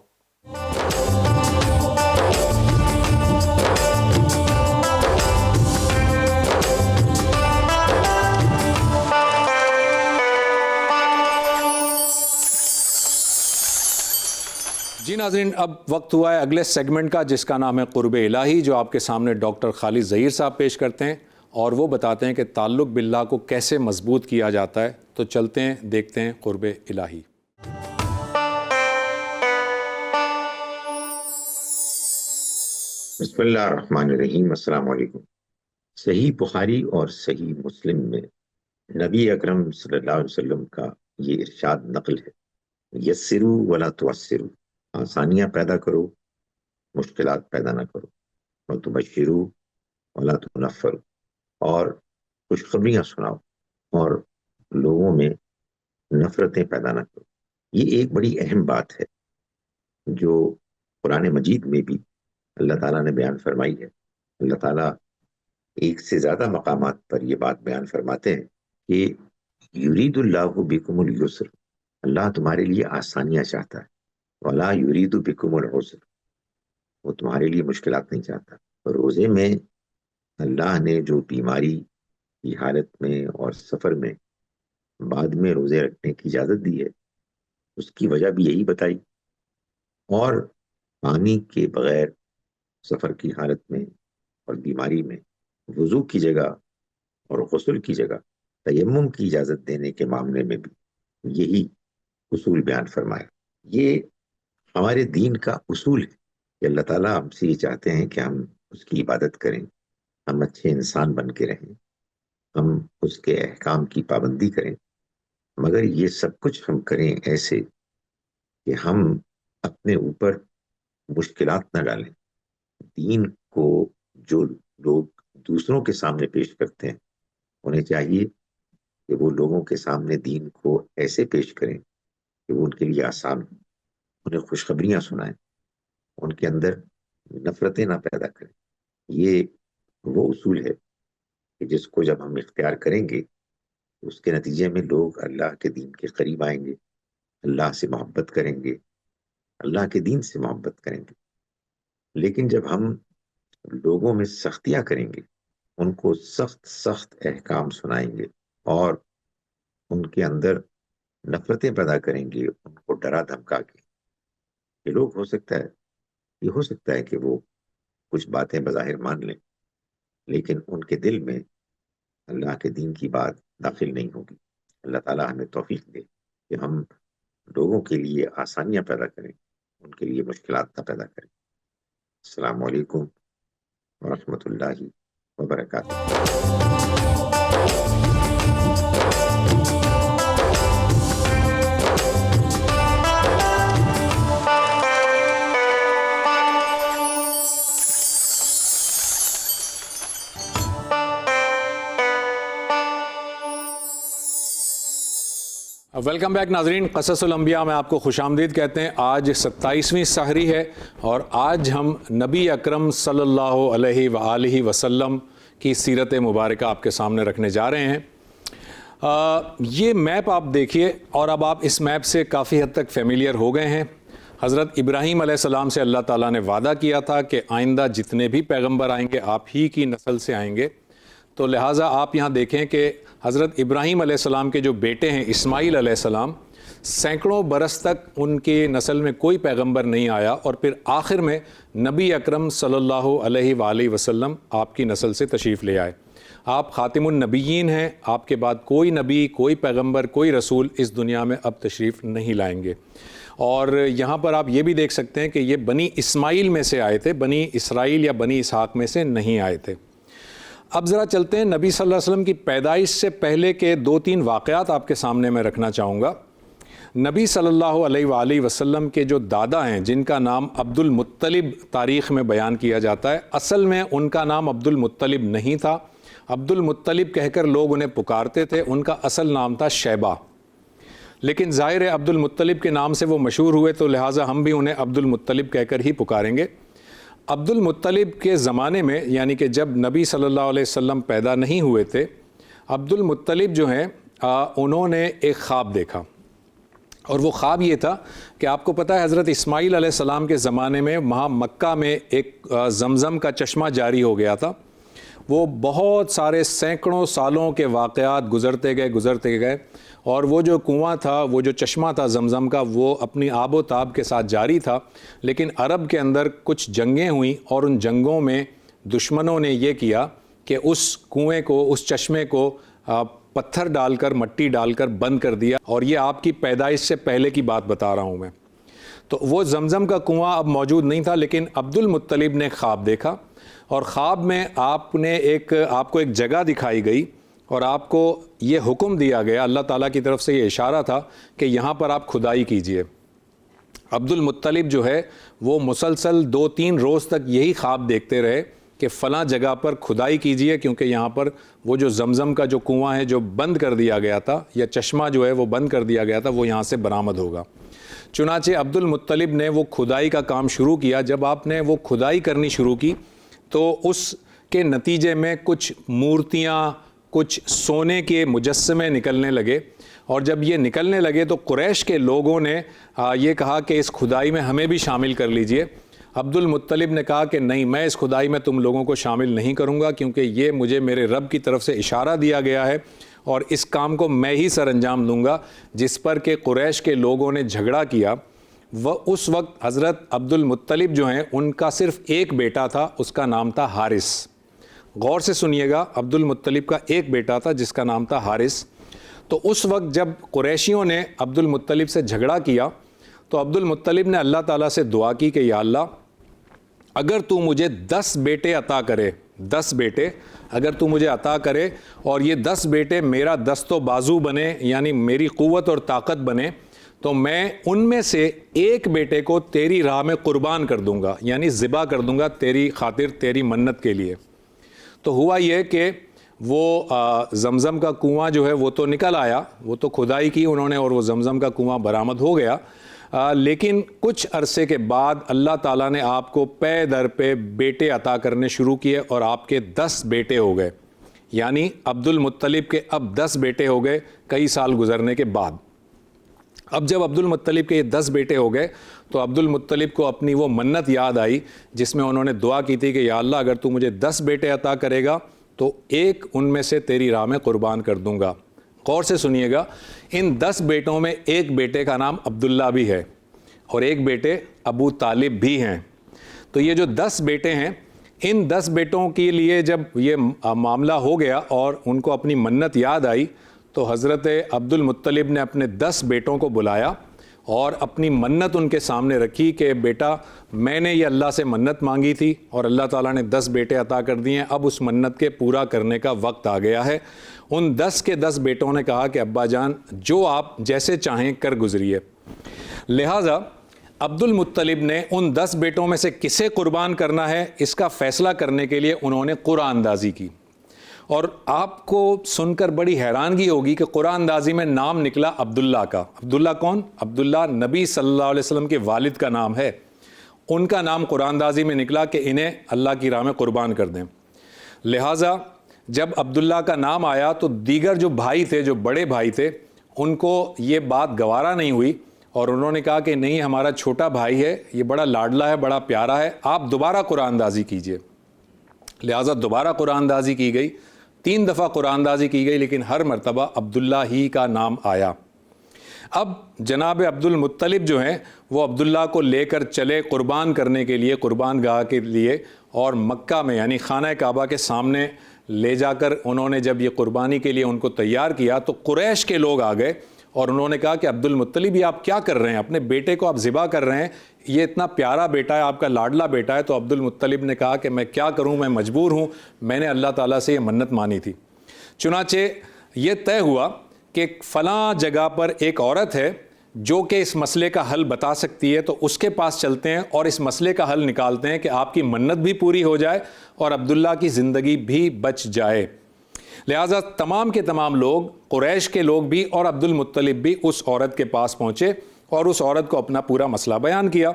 جی ناظرین، اب وقت ہوا ہے اگلے سیگمنٹ کا جس کا نام ہے قرب الہی، جو آپ کے سامنے ڈاکٹر خالد ظہیر صاحب پیش کرتے ہیں اور وہ بتاتے ہیں کہ تعلق باللہ کو کیسے مضبوط کیا جاتا ہے۔ تو چلتے ہیں، دیکھتے ہیں قرب الہی۔ بسم اللہ الرحمن الرحیم۔ السلام علیکم۔ صحیح بخاری اور صحیح مسلم میں نبی اکرم صلی اللہ علیہ وسلم کا یہ ارشاد نقل ہے، یسرو ولا تعسرو، آسانیاں پیدا کرو، مشکلات پیدا نہ کرو، وتبشرو ولا تنفرو، اور خوشخبریاں سناؤ اور لوگوں میں نفرتیں پیدا نہ کرو۔ یہ ایک بڑی اہم بات ہے جو قرآن مجید میں بھی اللہ تعالیٰ نے بیان فرمائی ہے۔ اللہ تعالیٰ ایک سے زیادہ مقامات پر یہ بات بیان فرماتے ہیں کہ یرید اللہ بکم اليسر، اللہ تمہارے لیے آسانیاں چاہتا ہے، ولا یرید بکم العسر، وہ تمہارے لیے مشکلات نہیں چاہتا۔ روزے میں اللہ نے جو بیماری کی حالت میں اور سفر میں بعد میں روزے رکھنے کی اجازت دی ہے، اس کی وجہ بھی یہی بتائی، اور پانی کے بغیر سفر کی حالت میں اور بیماری میں وضو کی جگہ اور غسل کی جگہ تیمم کی اجازت دینے کے معاملے میں بھی یہی اصول بیان فرمایا۔ یہ ہمارے دین کا اصول ہے کہ اللہ تعالیٰ ہم سے یہ چاہتے ہیں کہ ہم اس کی عبادت کریں، ہم اچھے انسان بن کے رہیں، ہم اس کے احکام کی پابندی کریں، مگر یہ سب کچھ ہم کریں ایسے کہ ہم اپنے اوپر مشکلات نہ ڈالیں۔ دین کو جو لوگ دوسروں کے سامنے پیش کرتے ہیں، انہیں چاہیے کہ وہ لوگوں کے سامنے دین کو ایسے پیش کریں کہ وہ ان کے لیے آسان ہو، انہیں خوشخبریاں سنائیں، ان کے اندر نفرتیں نہ پیدا کریں۔ یہ وہ اصول ہے کہ جس کو جب ہم اختیار کریں گے اس کے نتیجے میں لوگ اللہ کے دین کے قریب آئیں گے، اللہ سے محبت کریں گے، اللہ کے دین سے محبت کریں گے۔ لیکن جب ہم لوگوں میں سختیاں کریں گے، ان کو سخت احکام سنائیں گے اور ان کے اندر نفرتیں پیدا کریں گے، ان کو ڈرا دھمکا کے، یہ لوگ ہو سکتا ہے کہ وہ کچھ باتیں بظاہر مان لیں، لیکن ان کے دل میں اللہ کے دین کی بات داخل نہیں ہوگی۔ اللہ تعالیٰ ہمیں توفیق دے کہ ہم لوگوں کے لیے آسانیاں پیدا کریں، ان کے لیے مشکلات نہ پیدا کریں۔ السلام علیکم ورحمۃ اللہ وبرکاتہ۔ ویلکم بیک ناظرین، قصص الانبیاء میں آپ کو خوش آمدید کہتے ہیں۔ آج 27ویں سحری ہے اور آج ہم نبی اکرم صلی اللہ علیہ وآلہ وسلم کی سیرت مبارکہ آپ کے سامنے رکھنے جا رہے ہیں۔ یہ میپ آپ دیکھیے اور اب آپ اس میپ سے کافی حد تک فیملیئر ہو گئے ہیں۔ حضرت ابراہیم علیہ السلام سے اللہ تعالیٰ نے وعدہ کیا تھا کہ آئندہ جتنے بھی پیغمبر آئیں گے آپ ہی کی نسل سے آئیں گے، تو لہٰذا آپ یہاں دیکھیں کہ حضرت ابراہیم علیہ السلام کے جو بیٹے ہیں اسماعیل علیہ السلام، سینکڑوں برس تک ان کی نسل میں کوئی پیغمبر نہیں آیا، اور پھر آخر میں نبی اکرم صلی اللہ علیہ وآلہ وسلم آپ کی نسل سے تشریف لے آئے۔ آپ خاتم النبیین ہیں، آپ کے بعد کوئی نبی، کوئی پیغمبر، کوئی رسول اس دنیا میں اب تشریف نہیں لائیں گے۔ اور یہاں پر آپ یہ بھی دیکھ سکتے ہیں کہ یہ بنی اسماعیل میں سے آئے تھے، بنی اسرائیل یا بنی اسحاق میں سے نہیں آئے تھے۔ اب ذرا چلتے ہیں نبی صلی اللہ علیہ وسلم کی پیدائش سے پہلے کے 2-3 واقعات آپ کے سامنے میں رکھنا چاہوں گا۔ نبی صلی اللہ علیہ وآلہ وسلم کے جو دادا ہیں جن کا نام عبد المطلب تاریخ میں بیان کیا جاتا ہے، اصل میں ان کا نام عبد المطلب نہیں تھا، عبد المطلب کہہ کر لوگ انہیں پکارتے تھے، ان کا اصل نام تھا شیبہ، لیکن ظاہر ہے عبد المطلب کے نام سے وہ مشہور ہوئے تو لہٰذا ہم بھی انہیں عبد المطلب کہہ کر ہی پکاریں گے۔ عبد المطلب کے زمانے میں، یعنی کہ جب نبی صلی اللہ علیہ وسلم پیدا نہیں ہوئے تھے، عبد المطلب جو ہیں انہوں نے ایک خواب دیکھا، اور وہ خواب یہ تھا کہ آپ کو پتہ ہے حضرت اسماعیل علیہ السلام کے زمانے میں وہاں مکہ میں ایک زمزم کا چشمہ جاری ہو گیا تھا۔ وہ بہت سارے سینکڑوں سالوں کے واقعات گزرتے گئے اور وہ جو کنواں تھا، وہ جو چشمہ تھا زمزم کا، وہ اپنی آب و تاب کے ساتھ جاری تھا، لیکن عرب کے اندر کچھ جنگیں ہوئیں اور ان جنگوں میں دشمنوں نے یہ کیا کہ اس کنویں کو، اس چشمے کو پتھر ڈال کر، مٹی ڈال کر بند کر دیا، اور یہ آپ کی پیدائش سے پہلے کی بات بتا رہا ہوں میں۔ تو وہ زمزم کا کنواں اب موجود نہیں تھا، لیکن عبد المطلب نے خواب دیکھا، اور خواب میں آپ کو ایک جگہ دکھائی گئی اور آپ کو یہ حکم دیا گیا، اللہ تعالیٰ کی طرف سے یہ اشارہ تھا کہ یہاں پر آپ کھدائی کیجئے۔ عبد المطلب جو ہے وہ مسلسل 2-3 روز تک یہی خواب دیکھتے رہے کہ فلاں جگہ پر کھدائی کیجئے، کیونکہ یہاں پر وہ جو زمزم کا جو کنواں ہے جو بند کر دیا گیا تھا، یا چشمہ جو ہے وہ بند کر دیا گیا تھا، وہ یہاں سے برآمد ہوگا۔ چنانچہ عبد المطلب نے وہ کھدائی کا کام شروع کیا۔ جب آپ نے وہ کھدائی کرنی شروع کی تو اس کے نتیجے میں کچھ مورتیاں، کچھ سونے کے مجسمے نکلنے لگے، اور جب یہ نکلنے لگے تو قریش کے لوگوں نے یہ کہا کہ اس کھدائی میں ہمیں بھی شامل کر لیجئے۔ عبد المطلب نے کہا کہ نہیں، میں اس کھدائی میں تم لوگوں کو شامل نہیں کروں گا، کیونکہ یہ مجھے میرے رب کی طرف سے اشارہ دیا گیا ہے اور اس کام کو میں ہی سر انجام دوں گا۔ جس پر کہ قریش کے لوگوں نے جھگڑا کیا۔ وہ اس وقت حضرت عبد المطلب جو ہیں ان کا صرف ایک بیٹا تھا، اس کا نام تھا حارث۔ غور سے سنیے گا، عبد المطلب کا ایک بیٹا تھا جس کا نام تھا حارث۔ تو اس وقت جب قریشیوں نے عبد المطلب سے جھگڑا کیا تو عبد المطلب نے اللہ تعالیٰ سے دعا کی کہ یا اللہ، اگر تو مجھے 10 بیٹے عطا کرے، 10 بیٹے اگر تو مجھے عطا کرے اور یہ 10 بیٹے میرا دست و بازو بنے، یعنی میری قوت اور طاقت بنے، تو میں ان میں سے ایک بیٹے کو تیری راہ میں قربان کر دوں گا، یعنی ذبح کر دوں گا تیری خاطر، تیری منت کے لیے۔ تو ہوا یہ کہ وہ زمزم کا کنواں جو ہے وہ تو نکل آیا، وہ تو کھدائی کی انہوں نے اور وہ زمزم کا کنواں برآمد ہو گیا، لیکن کچھ عرصے کے بعد اللہ تعالیٰ نے آپ کو پے در پہ بیٹے عطا کرنے شروع کیے اور آپ کے 10 بیٹے ہو گئے، یعنی عبد المطلب کے اب 10 بیٹے ہو گئے کئی سال گزرنے کے بعد۔ اب جب عبد المطلب کے یہ 10 بیٹے ہو گئے تو عبد المطلب کو اپنی وہ منت یاد آئی جس میں انہوں نے دعا کی تھی کہ یا اللہ، اگر تو مجھے 10 بیٹے عطا کرے گا تو ایک ان میں سے تیری راہ میں قربان کر دوں گا۔ غور سے سنیے گا، ان 10 بیٹوں میں ایک بیٹے کا نام عبداللہ بھی ہے اور ایک بیٹے ابو طالب بھی ہیں۔ تو یہ جو 10 بیٹے ہیں، ان 10 بیٹوں کے لیے جب یہ معاملہ ہو گیا اور ان کو اپنی منت یاد آئی تو حضرت عبد المطلب نے اپنے 10 بیٹوں کو بلایا اور اپنی منت ان کے سامنے رکھی کہ بیٹا، میں نے یہ اللہ سے منت مانگی تھی اور اللہ تعالیٰ نے 10 بیٹے عطا کر دیے ہیں، اب اس منت کے پورا کرنے کا وقت آ گیا ہے۔ ان 10 کے 10 بیٹوں نے کہا کہ ابا جان، جو آپ جیسے چاہیں کر گزریے۔ لہٰذا عبد المطلب نے ان 10 بیٹوں میں سے کسے قربان کرنا ہے اس کا فیصلہ کرنے کے لیے انہوں نے قرآن اندازی کی، اور آپ کو سن کر بڑی حیرانگی ہوگی کہ قرآن اندازی میں نام نکلا عبداللہ کا۔ عبداللہ کون؟ عبداللہ نبی صلی اللہ علیہ وسلم کے والد کا نام ہے، ان کا نام قرآن اندازی میں نکلا کہ انہیں اللہ کی راہ میں قربان کر دیں۔ لہٰذا جب عبداللہ کا نام آیا تو دیگر جو بھائی تھے، جو بڑے بھائی تھے، ان کو یہ بات گوارا نہیں ہوئی اور انہوں نے کہا کہ نہیں، ہمارا چھوٹا بھائی ہے، یہ بڑا لاڈلا ہے، بڑا پیارا ہے، آپ دوبارہ قرآن اندازی کیجئے۔ لہٰذا دوبارہ قرآن اندازی کی گئی، 3 دفعہ قرآن اندازی کی گئی، لیکن ہر مرتبہ عبداللہ ہی کا نام آیا۔ اب جناب عبد المطلب جو ہیں وہ عبداللہ کو لے کر چلے قربان کرنے کے لیے، قربان گاہ کے لیے، اور مکہ میں یعنی خانہ کعبہ کے سامنے لے جا کر انہوں نے جب یہ قربانی کے لیے ان کو تیار کیا تو قریش کے لوگ آ گئے اور انہوں نے کہا کہ عبد المطلب، یہ آپ کیا کر رہے ہیں؟ اپنے بیٹے کو آپ ذبح کر رہے ہیں، یہ اتنا پیارا بیٹا ہے، آپ کا لاڈلا بیٹا ہے۔ تو عبد المطلب نے کہا کہ میں کیا کروں، میں مجبور ہوں، میں نے اللہ تعالیٰ سے یہ منت مانی تھی۔ چنانچہ یہ طے ہوا کہ فلاں جگہ پر ایک عورت ہے جو کہ اس مسئلے کا حل بتا سکتی ہے، تو اس کے پاس چلتے ہیں اور اس مسئلے کا حل نکالتے ہیں کہ آپ کی منت بھی پوری ہو جائے اور عبداللہ کی زندگی بھی بچ جائے۔ لہٰذا تمام کے تمام لوگ، قریش کے لوگ بھی اور عبد المطلب بھی اس عورت کے پاس پہنچے اور اس عورت کو اپنا پورا مسئلہ بیان کیا۔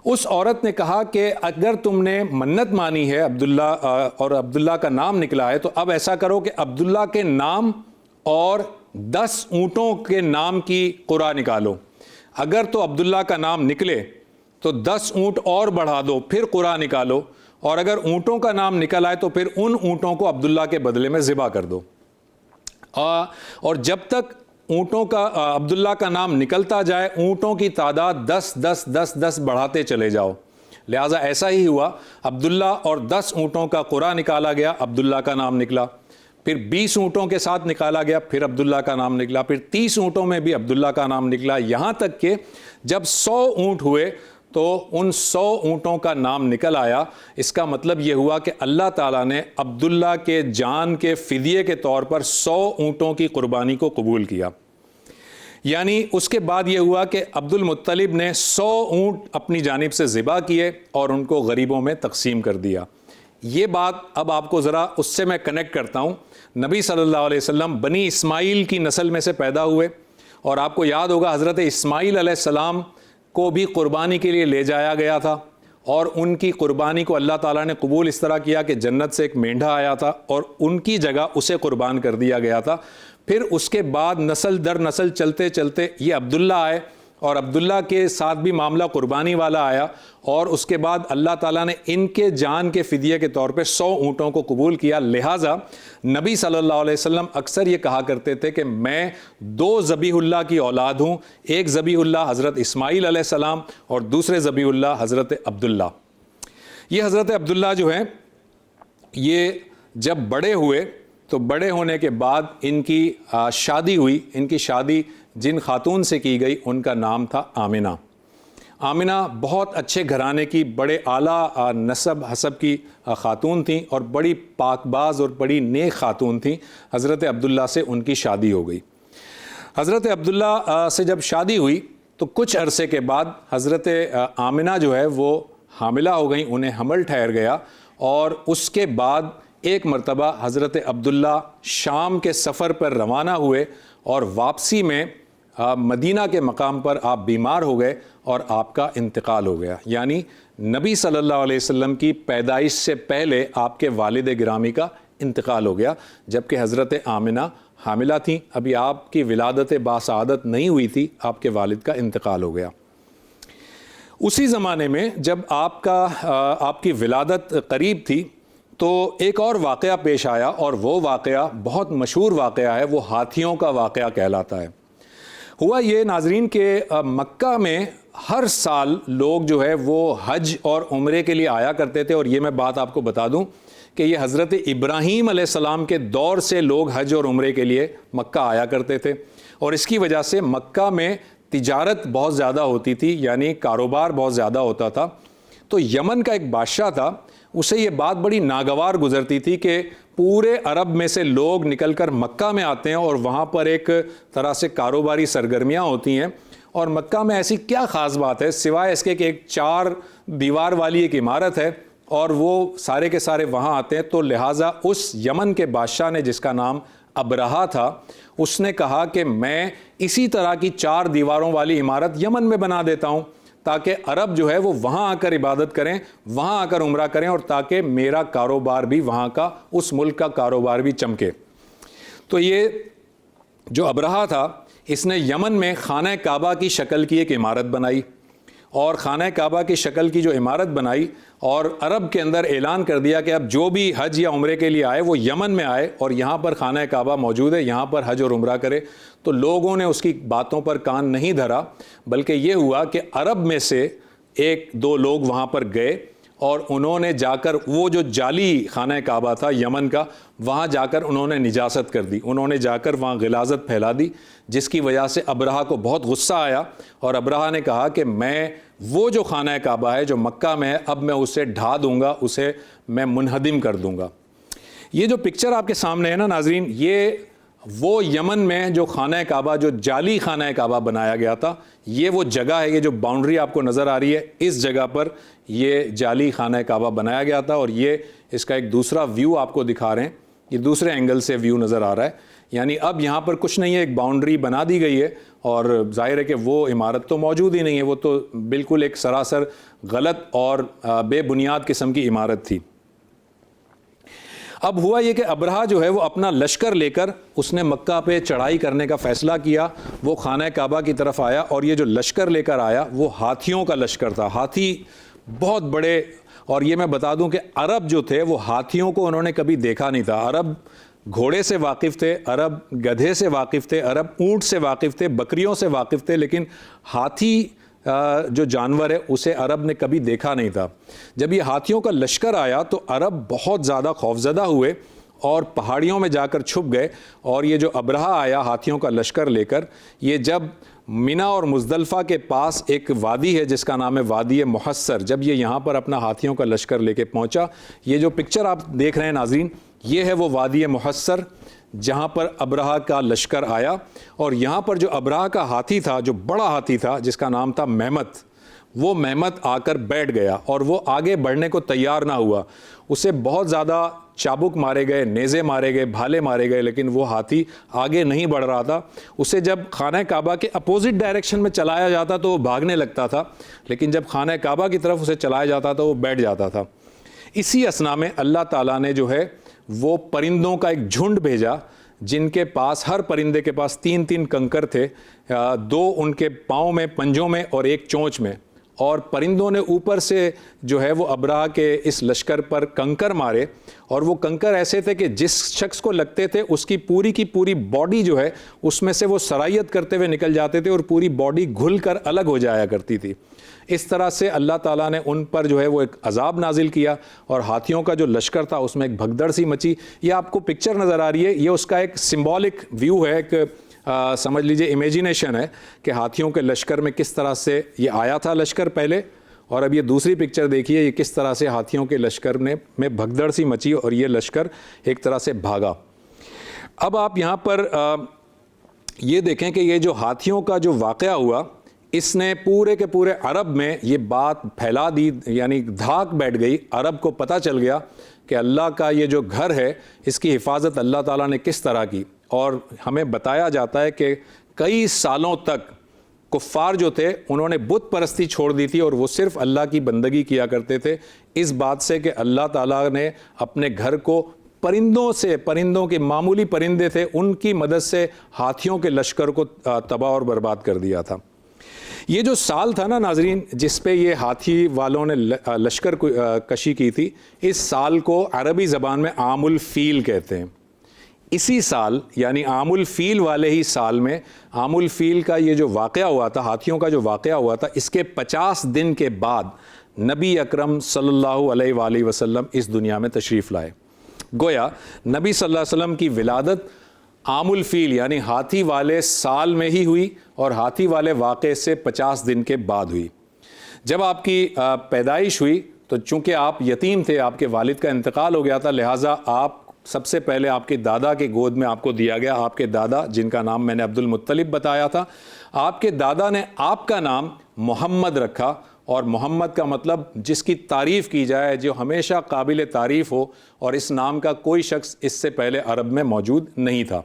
اس عورت نے کہا کہ اگر تم نے منت مانی ہے عبداللہ اور عبداللہ کا نام نکلا ہے، تو اب ایسا کرو کہ عبداللہ کے نام اور 10 اونٹوں کے نام کی قرعہ نکالو۔ اگر تو عبداللہ کا نام نکلے تو 10 اونٹ اور بڑھا دو، پھر قرعہ نکالو، اور اگر اونٹوں کا نام نکل آئے تو پھر ان اونٹوں کو عبداللہ کے بدلے میں ذبح کر دو۔ اور جب تک اونٹوں کا عبداللہ کا نام نکلتا جائے، اونٹوں کی تعداد 10 بڑھاتے چلے جاؤ۔ لہٰذا ایسا ہی ہوا، عبداللہ اور 10 اونٹوں کا قرعہ نکالا گیا، عبداللہ کا نام نکلا، پھر 20 اونٹوں کے ساتھ نکالا گیا، پھر عبداللہ کا نام نکلا، پھر 30 اونٹوں میں بھی عبداللہ کا نام نکلا، یہاں تک کہ جب 100 اونٹ ہوئے تو ان 100 اونٹوں کا نام نکل آیا۔ اس کا مطلب یہ ہوا کہ اللہ تعالیٰ نے عبداللہ کے جان کے فدیے کے طور پر 100 اونٹوں کی قربانی کو قبول کیا۔ یعنی اس کے بعد یہ ہوا کہ عبد المطلب نے 100 اونٹ اپنی جانب سے ذبح کیے اور ان کو غریبوں میں تقسیم کر دیا۔ یہ بات اب آپ کو ذرا اس سے میں کنیکٹ کرتا ہوں۔ نبی صلی اللہ علیہ وسلم بنی اسماعیل کی نسل میں سے پیدا ہوئے، اور آپ کو یاد ہوگا حضرت اسماعیل علیہ السلام کو بھی قربانی کے لیے لے جایا گیا تھا، اور ان کی قربانی کو اللہ تعالیٰ نے قبول اس طرح کیا کہ جنت سے ایک مینڈھا آیا تھا اور ان کی جگہ اسے قربان کر دیا گیا تھا. پھر اس کے بعد نسل در نسل چلتے چلتے یہ عبداللہ آئے اور عبداللہ کے ساتھ بھی معاملہ قربانی والا آیا, اور اس کے بعد اللہ تعالیٰ نے ان کے جان کے فدیے کے طور پہ 100 اونٹوں کو قبول کیا. لہٰذا نبی صلی اللہ علیہ وسلم اکثر یہ کہا کرتے تھے کہ میں 2 ذبیح اللہ کی اولاد ہوں, ایک ذبیح اللہ حضرت اسماعیل علیہ السلام اور دوسرے ذبیح اللہ حضرت عبداللہ. یہ حضرت عبداللہ جو ہیں یہ جب بڑے ہوئے تو بڑے ہونے کے بعد ان کی شادی ہوئی. ان کی شادی جن خاتون سے کی گئی ان کا نام تھا آمنہ. آمنہ بہت اچھے گھرانے کی, بڑے اعلیٰ نسب حسب کی خاتون تھیں اور بڑی پاک باز اور بڑی نیک خاتون تھیں. حضرت عبداللہ سے ان کی شادی ہو گئی. حضرت عبداللہ سے جب شادی ہوئی تو کچھ عرصے کے بعد حضرت آمنہ جو ہے وہ حاملہ ہو گئیں, انہیں حمل ٹھہر گیا, اور اس کے بعد ایک مرتبہ حضرت عبداللہ شام کے سفر پر روانہ ہوئے اور واپسی میں مدینہ کے مقام پر آپ بیمار ہو گئے اور آپ کا انتقال ہو گیا. یعنی نبی صلی اللہ علیہ وسلم کی پیدائش سے پہلے آپ کے والد گرامی کا انتقال ہو گیا, جبکہ حضرت آمنہ حاملہ تھیں. ابھی آپ کی ولادت باسعادت نہیں ہوئی تھی, آپ کے والد کا انتقال ہو گیا. اسی زمانے میں جب آپ کی ولادت قریب تھی تو ایک اور واقعہ پیش آیا, اور وہ واقعہ بہت مشہور واقعہ ہے, وہ ہاتھیوں کا واقعہ کہلاتا ہے. ہوا یہ ناظرین کہ مکہ میں ہر سال لوگ جو ہے وہ حج اور عمرے کے لیے آیا کرتے تھے, اور یہ میں بات آپ کو بتا دوں کہ یہ حضرت ابراہیم علیہ السلام کے دور سے لوگ حج اور عمرے کے لیے مکہ آیا کرتے تھے, اور اس کی وجہ سے مکہ میں تجارت بہت زیادہ ہوتی تھی, یعنی کاروبار بہت زیادہ ہوتا تھا. تو یمن کا ایک بادشاہ تھا, اسے یہ بات بڑی ناگوار گزرتی تھی کہ پورے عرب میں سے لوگ نکل کر مکہ میں آتے ہیں اور وہاں پر ایک طرح سے کاروباری سرگرمیاں ہوتی ہیں, اور مکہ میں ایسی کیا خاص بات ہے سوائے اس کے کہ ایک 4 دیوار والی ایک عمارت ہے اور وہ سارے کے سارے وہاں آتے ہیں. تو لہٰذا اس یمن کے بادشاہ نے, جس کا نام ابرہا تھا, اس نے کہا کہ میں اسی طرح کی 4 دیواروں والی عمارت یمن میں بنا دیتا ہوں تاکہ عرب جو ہے وہ وہاں آ کر عبادت کریں, وہاں آ کر عمرہ کریں, اور تاکہ میرا کاروبار بھی وہاں کا, اس ملک کا کاروبار بھی چمکے. تو یہ جو ابرہا تھا اس نے یمن میں خانہ کعبہ کی شکل کی ایک عمارت بنائی, اور خانہ کعبہ کی شکل کی جو عمارت بنائی اور عرب کے اندر اعلان کر دیا کہ اب جو بھی حج یا عمرے کے لیے آئے وہ یمن میں آئے اور یہاں پر خانہ کعبہ موجود ہے, یہاں پر حج اور عمرہ کرے. تو لوگوں نے اس کی باتوں پر کان نہیں دھرا, بلکہ یہ ہوا کہ عرب میں سے 1-2 لوگ وہاں پر گئے اور انہوں نے جا کر وہ جو جعلی خانہ کعبہ تھا یمن کا, وہاں جا کر انہوں نے نجاست کر دی, انہوں نے جا کر وہاں غلاظت پھیلا دی, جس کی وجہ سے ابرہا کو بہت غصہ آیا, اور ابرہا نے کہا کہ میں وہ جو خانہ کعبہ ہے جو مکہ میں ہے اب میں اسے ڈھا دوں گا, اسے میں منہدم کر دوں گا. یہ جو پکچر آپ کے سامنے ہے نا ناظرین, یہ وہ یمن میں جو خانہ کعبہ, جو جعلی خانہ کعبہ بنایا گیا تھا, یہ وہ جگہ ہے, یہ جو باؤنڈری آپ کو نظر آ رہی ہے اس جگہ پر یہ جعلی خانہ کعبہ بنایا گیا تھا. اور یہ اس کا ایک دوسرا ویو آپ کو دکھا رہے ہیں, یہ دوسرے اینگل سے ویو نظر آ رہا ہے. یعنی اب یہاں پر کچھ نہیں ہے, ایک باؤنڈری بنا دی گئی ہے, اور ظاہر ہے کہ وہ عمارت تو موجود ہی نہیں ہے, وہ تو بالکل ایک سراسر غلط اور بے بنیاد قسم کی عمارت تھی. اب ہوا یہ کہ ابرہا جو ہے وہ اپنا لشکر لے کر اس نے مکہ پہ چڑھائی کرنے کا فیصلہ کیا, وہ خانہ کعبہ کی طرف آیا, اور یہ جو لشکر لے کر آیا وہ ہاتھیوں کا لشکر تھا. ہاتھی بہت بڑے, اور یہ میں بتا دوں کہ عرب جو تھے وہ ہاتھیوں کو انہوں نے کبھی دیکھا نہیں تھا. عرب گھوڑے سے واقف تھے, عرب گدھے سے واقف تھے, عرب اونٹ سے واقف تھے, بکریوں سے واقف تھے, لیکن ہاتھی جو جانور ہے اسے عرب نے کبھی دیکھا نہیں تھا. جب یہ ہاتھیوں کا لشکر آیا تو عرب بہت زیادہ خوفزدہ ہوئے اور پہاڑیوں میں جا کر چھپ گئے. اور یہ جو ابرہا آیا ہاتھیوں کا لشکر لے کر, یہ جب منی اور مزدلفہ کے پاس ایک وادی ہے جس کا نام ہے وادی محصر, جب یہ یہاں پر اپنا ہاتھیوں کا لشکر لے کے پہنچا, یہ جو پکچر آپ دیکھ رہے ہیں ناظرین, یہ ہے وہ وادی محصر جہاں پر ابرہا کا لشکر آیا. اور یہاں پر جو ابرہا کا ہاتھی تھا, جو بڑا ہاتھی تھا جس کا نام تھا مہمت, وہ مہمت آ کر بیٹھ گیا اور وہ آگے بڑھنے کو تیار نہ ہوا. اسے بہت زیادہ چابک مارے گئے، نیزے مارے گئے، بھالے مارے گئے، لیکن وہ ہاتھی آگے نہیں بڑھ رہا تھا. اسے جب خانہ کعبہ کے اپوزٹ ڈائریکشن میں چلایا جاتا تو وہ بھاگنے لگتا تھا، لیکن جب خانہ کعبہ کی طرف اسے چلایا جاتا تھا وہ بیٹھ جاتا تھا. اسی اثنا میں اللہ تعالیٰ نے جو ہے وہ پرندوں کا ایک جھنڈ بھیجا، جن کے پاس، ہر پرندے کے پاس 3 کنکر تھے، 2 ان کے پاؤں میں، پنجوں میں، اور 1 چونچ میں. اور پرندوں نے اوپر سے جو ہے وہ ابرہہ کے اس لشکر پر کنکر مارے، اور وہ کنکر ایسے تھے کہ جس شخص کو لگتے تھے اس کی پوری باڈی جو ہے اس میں سے وہ سرایت کرتے ہوئے نکل جاتے تھے، اور پوری باڈی گھل کر الگ ہو جایا کرتی تھی. اس طرح سے اللہ تعالیٰ نے ان پر جو ہے وہ ایک عذاب نازل کیا، اور ہاتھیوں کا جو لشکر تھا اس میں ایک بھگدڑ سی مچی. یہ آپ کو پکچر نظر آ رہی ہے، یہ اس کا ایک سمبولک ویو ہے، ایک سمجھ لیجئے امیجینیشن ہے کہ ہاتھیوں کے لشکر میں کس طرح سے یہ آیا تھا لشکر پہلے، اور اب یہ دوسری پکچر دیکھیے، یہ کس طرح سے ہاتھیوں کے لشکر میں بھگدڑ سی مچی اور یہ لشکر ایک طرح سے بھاگا. اب آپ یہاں پر یہ دیکھیں کہ یہ جو ہاتھیوں کا جو واقعہ ہوا، اس نے پورے کے پورے عرب میں یہ بات پھیلا دی، یعنی دھاک بیٹھ گئی. عرب کو پتہ چل گیا کہ اللہ کا یہ جو گھر ہے اس کی حفاظت اللہ تعالیٰ نے کس طرح کی. اور ہمیں بتایا جاتا ہے کہ کئی سالوں تک کفار جو تھے انہوں نے بت پرستی چھوڑ دی تھی، اور وہ صرف اللہ کی بندگی کیا کرتے تھے، اس بات سے کہ اللہ تعالیٰ نے اپنے گھر کو پرندوں کے معمولی پرندے تھے ان کی مدد سے ہاتھیوں کے لشکر کو تباہ اور برباد کر دیا تھا. یہ جو سال تھا نا ناظرین، جس پہ یہ ہاتھی والوں نے لشکر کشی کی تھی، اس سال کو عربی زبان میں عام الفیل کہتے ہیں. اسی سال یعنی عام الفیل والے ہی سال میں عام الفیل کا یہ جو واقعہ ہوا تھا، ہاتھیوں کا جو واقعہ ہوا تھا، اس کے 50 دن کے بعد نبی اکرم صلی اللہ علیہ وآلہ وسلم اس دنیا میں تشریف لائے. گویا نبی صلی اللہ علیہ وسلم کی ولادت عام الفیل یعنی ہاتھی والے سال میں ہی ہوئی، اور ہاتھی والے واقعے سے 50 دن کے بعد ہوئی. جب آپ کی پیدائش ہوئی تو چونکہ آپ یتیم تھے، آپ کے والد کا انتقال ہو گیا تھا، لہٰذا آپ سب سے پہلے آپ کے دادا کے گود میں آپ کو دیا گیا. آپ کے دادا، جن کا نام میں نے عبد المطلب بتایا تھا، آپ کے دادا نے آپ کا نام محمد رکھا، اور محمد کا مطلب جس کی تعریف کی جائے، جو ہمیشہ قابل تعریف ہو، اور اس نام کا کوئی شخص اس سے پہلے عرب میں موجود نہیں تھا.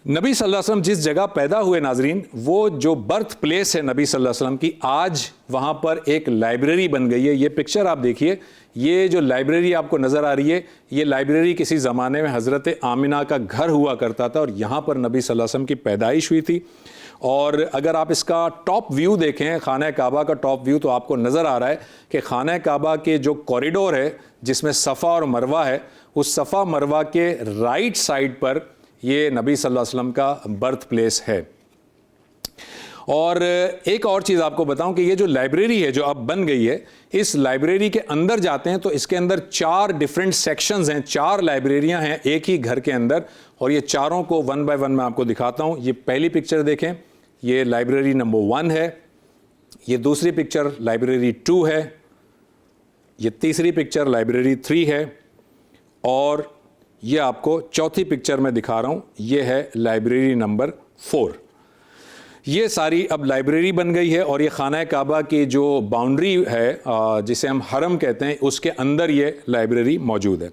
نبی صلی اللہ علیہ وسلم جس جگہ پیدا ہوئے ناظرین، وہ جو برتھ پلیس ہے نبی صلی اللہ علیہ وسلم کی، آج وہاں پر ایک لائبریری بن گئی ہے. یہ پکچر آپ دیکھیے، یہ جو لائبریری آپ کو نظر آ رہی ہے، یہ لائبریری کسی زمانے میں حضرت آمنہ کا گھر ہوا کرتا تھا، اور یہاں پر نبی صلی اللہ علیہ وسلم کی پیدائش ہوئی تھی. اور اگر آپ اس کا ٹاپ ویو دیکھیں، خانہ کعبہ کا ٹاپ ویو، تو آپ کو نظر آ رہا ہے کہ خانہ کعبہ کے جو کوریڈور ہے جس میں صفا اور مروہ ہے، اس صفا مروہ کے رائٹ سائڈ پر یہ نبی صلی اللہ علیہ وسلم کا برتھ پلیس ہے. اور ایک اور چیز آپ کو بتاؤں کہ یہ جو لائبریری ہے جو اب بن گئی ہے، اس لائبریری کے اندر جاتے ہیں تو اس کے اندر 4 ڈیفرنٹ سیکشنز ہیں، 4 لائبریریاں ہیں ایک ہی گھر کے اندر، اور یہ چاروں کو 1 بائی 1 میں آپ کو دکھاتا ہوں. یہ پہلی پکچر دیکھیں، یہ لائبریری نمبر 1 ہے. یہ دوسری پکچر لائبریری 2 ہے. یہ تیسری پکچر لائبریری 3 ہے. اور یہ آپ کو چوتھی پکچر میں دکھا رہا ہوں، یہ ہے لائبریری نمبر 4. یہ ساری اب لائبریری بن گئی ہے، اور یہ خانہ کعبہ کی جو باؤنڈری ہے جسے ہم حرم کہتے ہیں، اس کے اندر یہ لائبریری موجود ہے.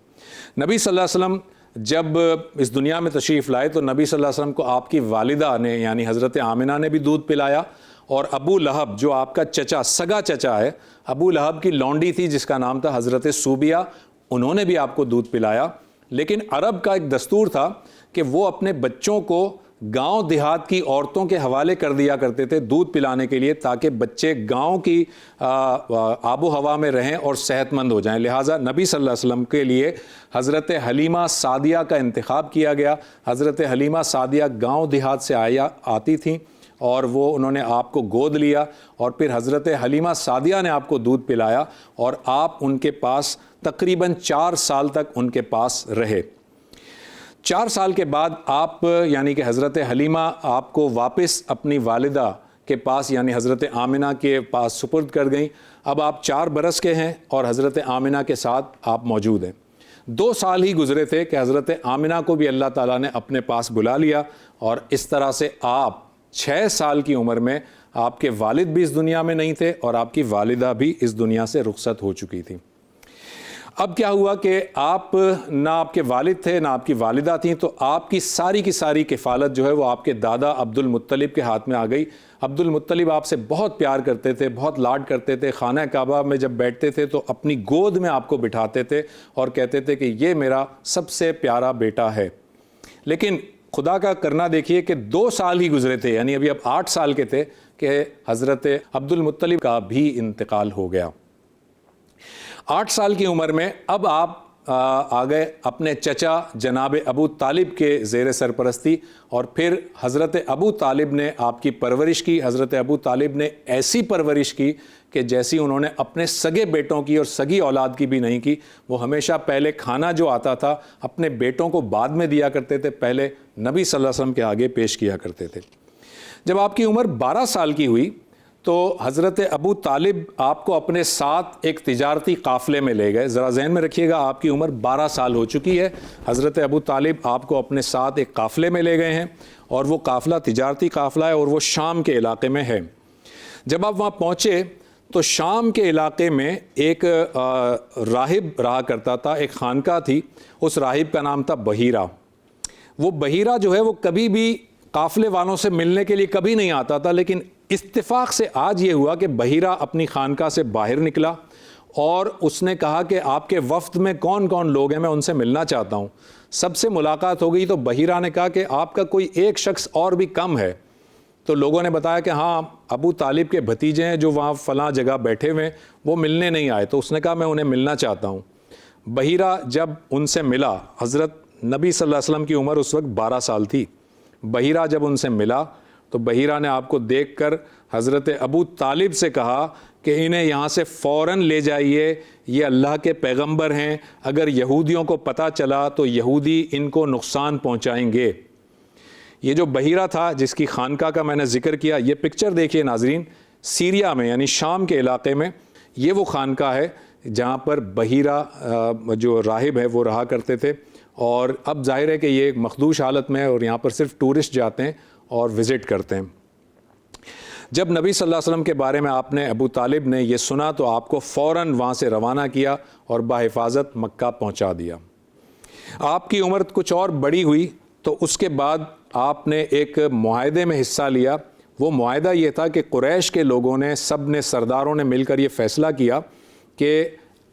نبی صلی اللہ علیہ وسلم جب اس دنیا میں تشریف لائے تو نبی صلی اللہ علیہ وسلم کو آپ کی والدہ نے یعنی حضرت آمنہ نے بھی دودھ پلایا، اور ابو لہب جو آپ کا چچا، سگا چچا ہے، ابو لہب کی لونڈی تھی جس کا نام تھا حضرت سوبیہ، انہوں نے بھی آپ کو دودھ پلایا. لیکن عرب کا ایک دستور تھا کہ وہ اپنے بچوں کو گاؤں دیہات کی عورتوں کے حوالے کر دیا کرتے تھے دودھ پلانے کے لیے، تاکہ بچے گاؤں کی آب و ہوا میں رہیں اور صحت مند ہو جائیں. لہٰذا نبی صلی اللہ علیہ وسلم کے لیے حضرت حلیمہ سعدیہ کا انتخاب کیا گیا. حضرت حلیمہ سعدیہ گاؤں دیہات سے آتی تھیں، اور وہ انہوں نے آپ کو گود لیا، اور پھر حضرت حلیمہ سعدیہ نے آپ کو دودھ پلایا، اور آپ ان کے پاس تقریباً 4 سال تک ان کے پاس رہے. 4 سال کے بعد آپ یعنی کہ حضرت حلیمہ آپ کو واپس اپنی والدہ کے پاس یعنی حضرت آمنہ کے پاس سپرد کر گئیں. اب آپ 4 برس کے ہیں اور حضرت آمنہ کے ساتھ آپ موجود ہیں. 2 سال ہی گزرے تھے کہ حضرت آمنہ کو بھی اللہ تعالیٰ نے اپنے پاس بلا لیا، اور اس طرح سے آپ 6 سال کی عمر میں آپ کے والد بھی اس دنیا میں نہیں تھے، اور آپ کی والدہ بھی اس دنیا سے رخصت ہو چکی تھی. اب کیا ہوا کہ آپ نہ آپ کے والد تھے نہ آپ کی والدہ تھیں، تو آپ کی ساری کفالت جو ہے وہ آپ کے دادا عبد المطلب کے ہاتھ میں آ گئی۔ عبد المطلب آپ سے بہت پیار کرتے تھے، بہت لاڈ کرتے تھے، خانہ کعبہ میں جب بیٹھتے تھے تو اپنی گود میں آپ کو بٹھاتے تھے اور کہتے تھے کہ یہ میرا سب سے پیارا بیٹا ہے۔ لیکن خدا کا کرنا دیکھیے کہ 2 سال ہی گزرے تھے، یعنی ابھی اب 8 سال کے تھے کہ حضرت عبد المطلب کا بھی انتقال ہو گیا۔ 8 سال کی عمر میں اب آپ آ گئے اپنے چچا جناب ابو طالب کے زیر سرپرستی، اور پھر حضرت ابو طالب نے آپ کی پرورش کی۔ حضرت ابو طالب نے ایسی پرورش کی کہ جیسی انہوں نے اپنے سگے بیٹوں کی اور سگی اولاد کی بھی نہیں کی۔ وہ ہمیشہ پہلے کھانا جو آتا تھا اپنے بیٹوں کو بعد میں دیا کرتے تھے، پہلے نبی صلی اللہ علیہ وسلم کے آگے پیش کیا کرتے تھے۔ جب آپ کی عمر 12 سال کی ہوئی تو حضرت ابو طالب آپ کو اپنے ساتھ ایک تجارتی قافلے میں لے گئے۔ ذرا ذہن میں رکھیے گا، آپ کی عمر 12 سال ہو چکی ہے، حضرت ابو طالب آپ کو اپنے ساتھ ایک قافلے میں لے گئے ہیں، اور وہ قافلہ تجارتی قافلہ ہے اور وہ شام کے علاقے میں ہے۔ جب آپ وہاں پہنچے تو شام کے علاقے میں ایک راہب رہا کرتا تھا، ایک خانقاہ تھی، اس راہب کا نام تھا بحیرہ۔ وہ بحیرہ جو ہے وہ کبھی بھی قافلے والوں سے ملنے کے لیے کبھی نہیں آتا تھا، لیکن اتفاق سے آج یہ ہوا کہ بحیرہ اپنی خانقاہ سے باہر نکلا اور اس نے کہا کہ آپ کے وفد میں کون کون لوگ ہیں، میں ان سے ملنا چاہتا ہوں۔ سب سے ملاقات ہو گئی تو بحیرہ نے کہا کہ آپ کا کوئی ایک شخص اور بھی کم ہے۔ تو لوگوں نے بتایا کہ ہاں ابو طالب کے بھتیجے ہیں جو وہاں فلاں جگہ بیٹھے ہوئے، وہ ملنے نہیں آئے۔ تو اس نے کہا میں انہیں ملنا چاہتا ہوں۔ بحیرہ جب ان سے ملا، حضرت نبی صلی اللہ علیہ وسلم کی عمر اس وقت 12 سال تھی، بحیرہ جب ان سے ملا تو بحیرہ نے آپ کو دیکھ کر حضرت ابو طالب سے کہا کہ انہیں یہاں سے فوراً لے جائیے، یہ اللہ کے پیغمبر ہیں، اگر یہودیوں کو پتہ چلا تو یہودی ان کو نقصان پہنچائیں گے۔ یہ جو بحیرہ تھا جس کی خانقاہ کا میں نے ذکر کیا، یہ پکچر دیکھیے ناظرین، سیریا میں یعنی شام کے علاقے میں یہ وہ خانقاہ ہے جہاں پر بحیرہ جو راہب ہے وہ رہا کرتے تھے۔ اور اب ظاہر ہے کہ یہ ایک مخدوش حالت میں ہے اور یہاں پر صرف ٹورسٹ جاتے ہیں اور وزٹ کرتے ہیں۔ جب نبی صلی اللہ علیہ وسلم کے بارے میں آپ نے ابو طالب نے یہ سنا تو آپ کو فوراً وہاں سے روانہ کیا اور بحفاظت مکہ پہنچا دیا۔ آپ کی عمر کچھ اور بڑی ہوئی تو اس کے بعد آپ نے ایک معاہدے میں حصہ لیا۔ وہ معاہدہ یہ تھا کہ قریش کے لوگوں نے، سب نے، سرداروں نے مل کر یہ فیصلہ کیا کہ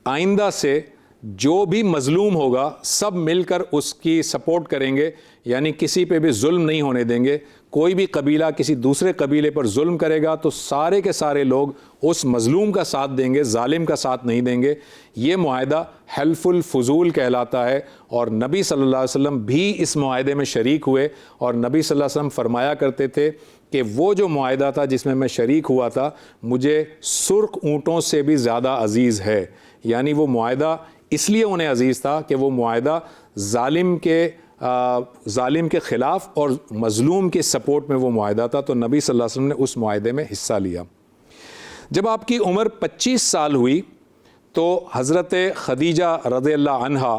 آئندہ سے جو بھی مظلوم ہوگا سب مل کر اس کی سپورٹ کریں گے، یعنی کسی پہ بھی ظلم نہیں ہونے دیں گے۔ کوئی بھی قبیلہ کسی دوسرے قبیلے پر ظلم کرے گا تو سارے کے سارے لوگ اس مظلوم کا ساتھ دیں گے، ظالم کا ساتھ نہیں دیں گے۔ یہ معاہدہ حلف الفضول کہلاتا ہے، اور نبی صلی اللہ علیہ وسلم بھی اس معاہدے میں شریک ہوئے، اور نبی صلی اللہ علیہ وسلم فرمایا کرتے تھے کہ وہ جو معاہدہ تھا جس میں شریک ہوا تھا مجھے سرخ اونٹوں سے بھی زیادہ عزیز ہے۔ یعنی وہ معاہدہ اس لیے انہیں عزیز تھا کہ وہ معاہدہ ظالم کے خلاف اور مظلوم کے سپورٹ میں وہ معاہدہ تھا۔ تو نبی صلی اللہ علیہ وسلم نے اس معاہدے میں حصہ لیا۔ جب آپ کی عمر 25 سال ہوئی تو حضرت خدیجہ رضی اللہ عنہا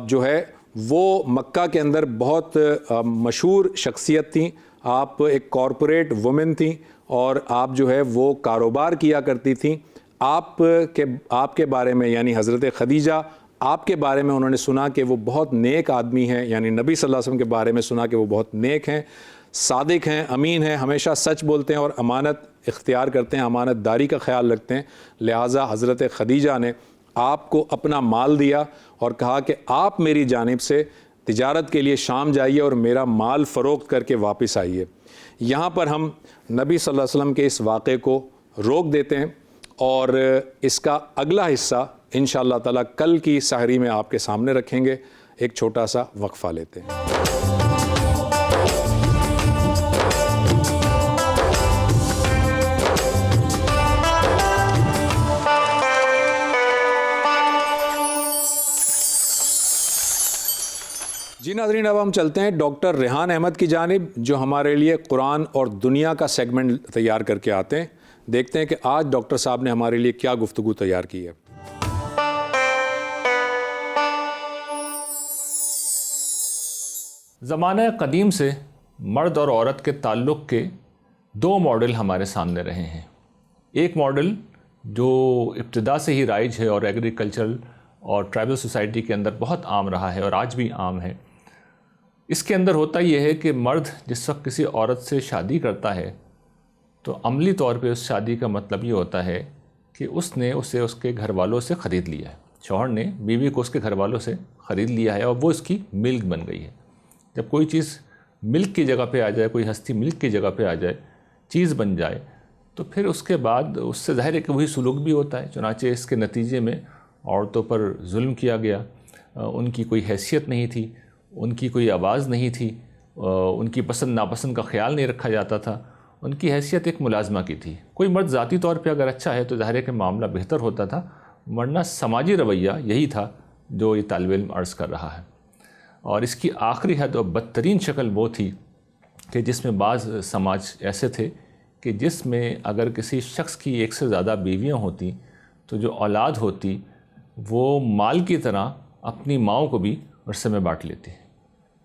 جو ہے وہ مکہ کے اندر بہت مشہور شخصیت تھیں۔ آپ ایک کارپوریٹ وومن تھیں اور آپ جو ہے وہ کاروبار کیا کرتی تھیں۔ آپ کے بارے میں یعنی حضرت خدیجہ آپ کے بارے میں انہوں نے سنا کہ وہ بہت نیک آدمی ہیں، یعنی نبی صلی اللہ علیہ وسلم کے بارے میں سنا کہ وہ بہت نیک ہیں، صادق ہیں، امین ہیں، ہمیشہ سچ بولتے ہیں اور امانت اختیار کرتے ہیں، امانت داری کا خیال رکھتے ہیں۔ لہٰذا حضرت خدیجہ نے آپ کو اپنا مال دیا اور کہا کہ آپ میری جانب سے تجارت کے لیے شام جائیے اور میرا مال فروخت کر کے واپس آئیے۔ یہاں پر ہم نبی صلی اللہ علیہ وسلم کے اس واقعے کو روک دیتے ہیں اور اس کا اگلا حصہ انشاءاللہ تعالیٰ کل کی سحری میں آپ کے سامنے رکھیں گے۔ ایک چھوٹا سا وقفہ لیتے ہیں۔ جی ناظرین، اب ہم چلتے ہیں ڈاکٹر ریحان احمد کی جانب جو ہمارے لیے قرآن اور دنیا کا سیگمنٹ تیار کر کے آتے ہیں۔ دیکھتے ہیں کہ آج ڈاکٹر صاحب نے ہمارے لیے کیا گفتگو تیار کی ہے۔ زمانہ قدیم سے مرد اور عورت کے تعلق کے 2 ماڈل ہمارے سامنے رہے ہیں۔ ایک ماڈل جو ابتدا سے ہی رائج ہے اور ایگریکلچرل اور ٹرائبل سوسائٹی کے اندر بہت عام رہا ہے اور آج بھی عام ہے۔ اس کے اندر ہوتا یہ ہے کہ مرد جس وقت کسی عورت سے شادی کرتا ہے تو عملی طور پہ اس شادی کا مطلب یہ ہوتا ہے کہ اس نے اسے اس کے گھر والوں سے خرید لیا ہے، شوہر نے بیوی کو اس کے گھر والوں سے خرید لیا ہے اور وہ اس کی ملک بن گئی ہے۔ جب کوئی چیز ملک کی جگہ پہ آ جائے، کوئی ہستی ملک کی جگہ پہ آ جائے، چیز بن جائے، تو پھر اس کے بعد اس سے ظاہر ہے کہ وہی سلوک بھی ہوتا ہے۔ چنانچہ اس کے نتیجے میں عورتوں پر ظلم کیا گیا، ان کی کوئی حیثیت نہیں تھی، ان کی کوئی آواز نہیں تھی، ان کی پسند ناپسند کا خیال نہیں رکھا جاتا تھا، ان کی حیثیت ایک ملازمہ کی تھی۔ کوئی مرد ذاتی طور پہ اگر اچھا ہے تو ظاہر ہے کہ معاملہ بہتر ہوتا تھا، ورنہ سماجی رویہ یہی تھا جو یہ طالب علم عرض کر رہا ہے۔ اور اس کی آخری حد اور بدترین شکل وہ تھی کہ جس میں بعض سماج ایسے تھے کہ جس میں اگر کسی شخص کی ایک سے زیادہ بیویاں ہوتی تو جو اولاد ہوتی وہ مال کی طرح اپنی ماؤں کو بھی ورثے میں بانٹ لیتی۔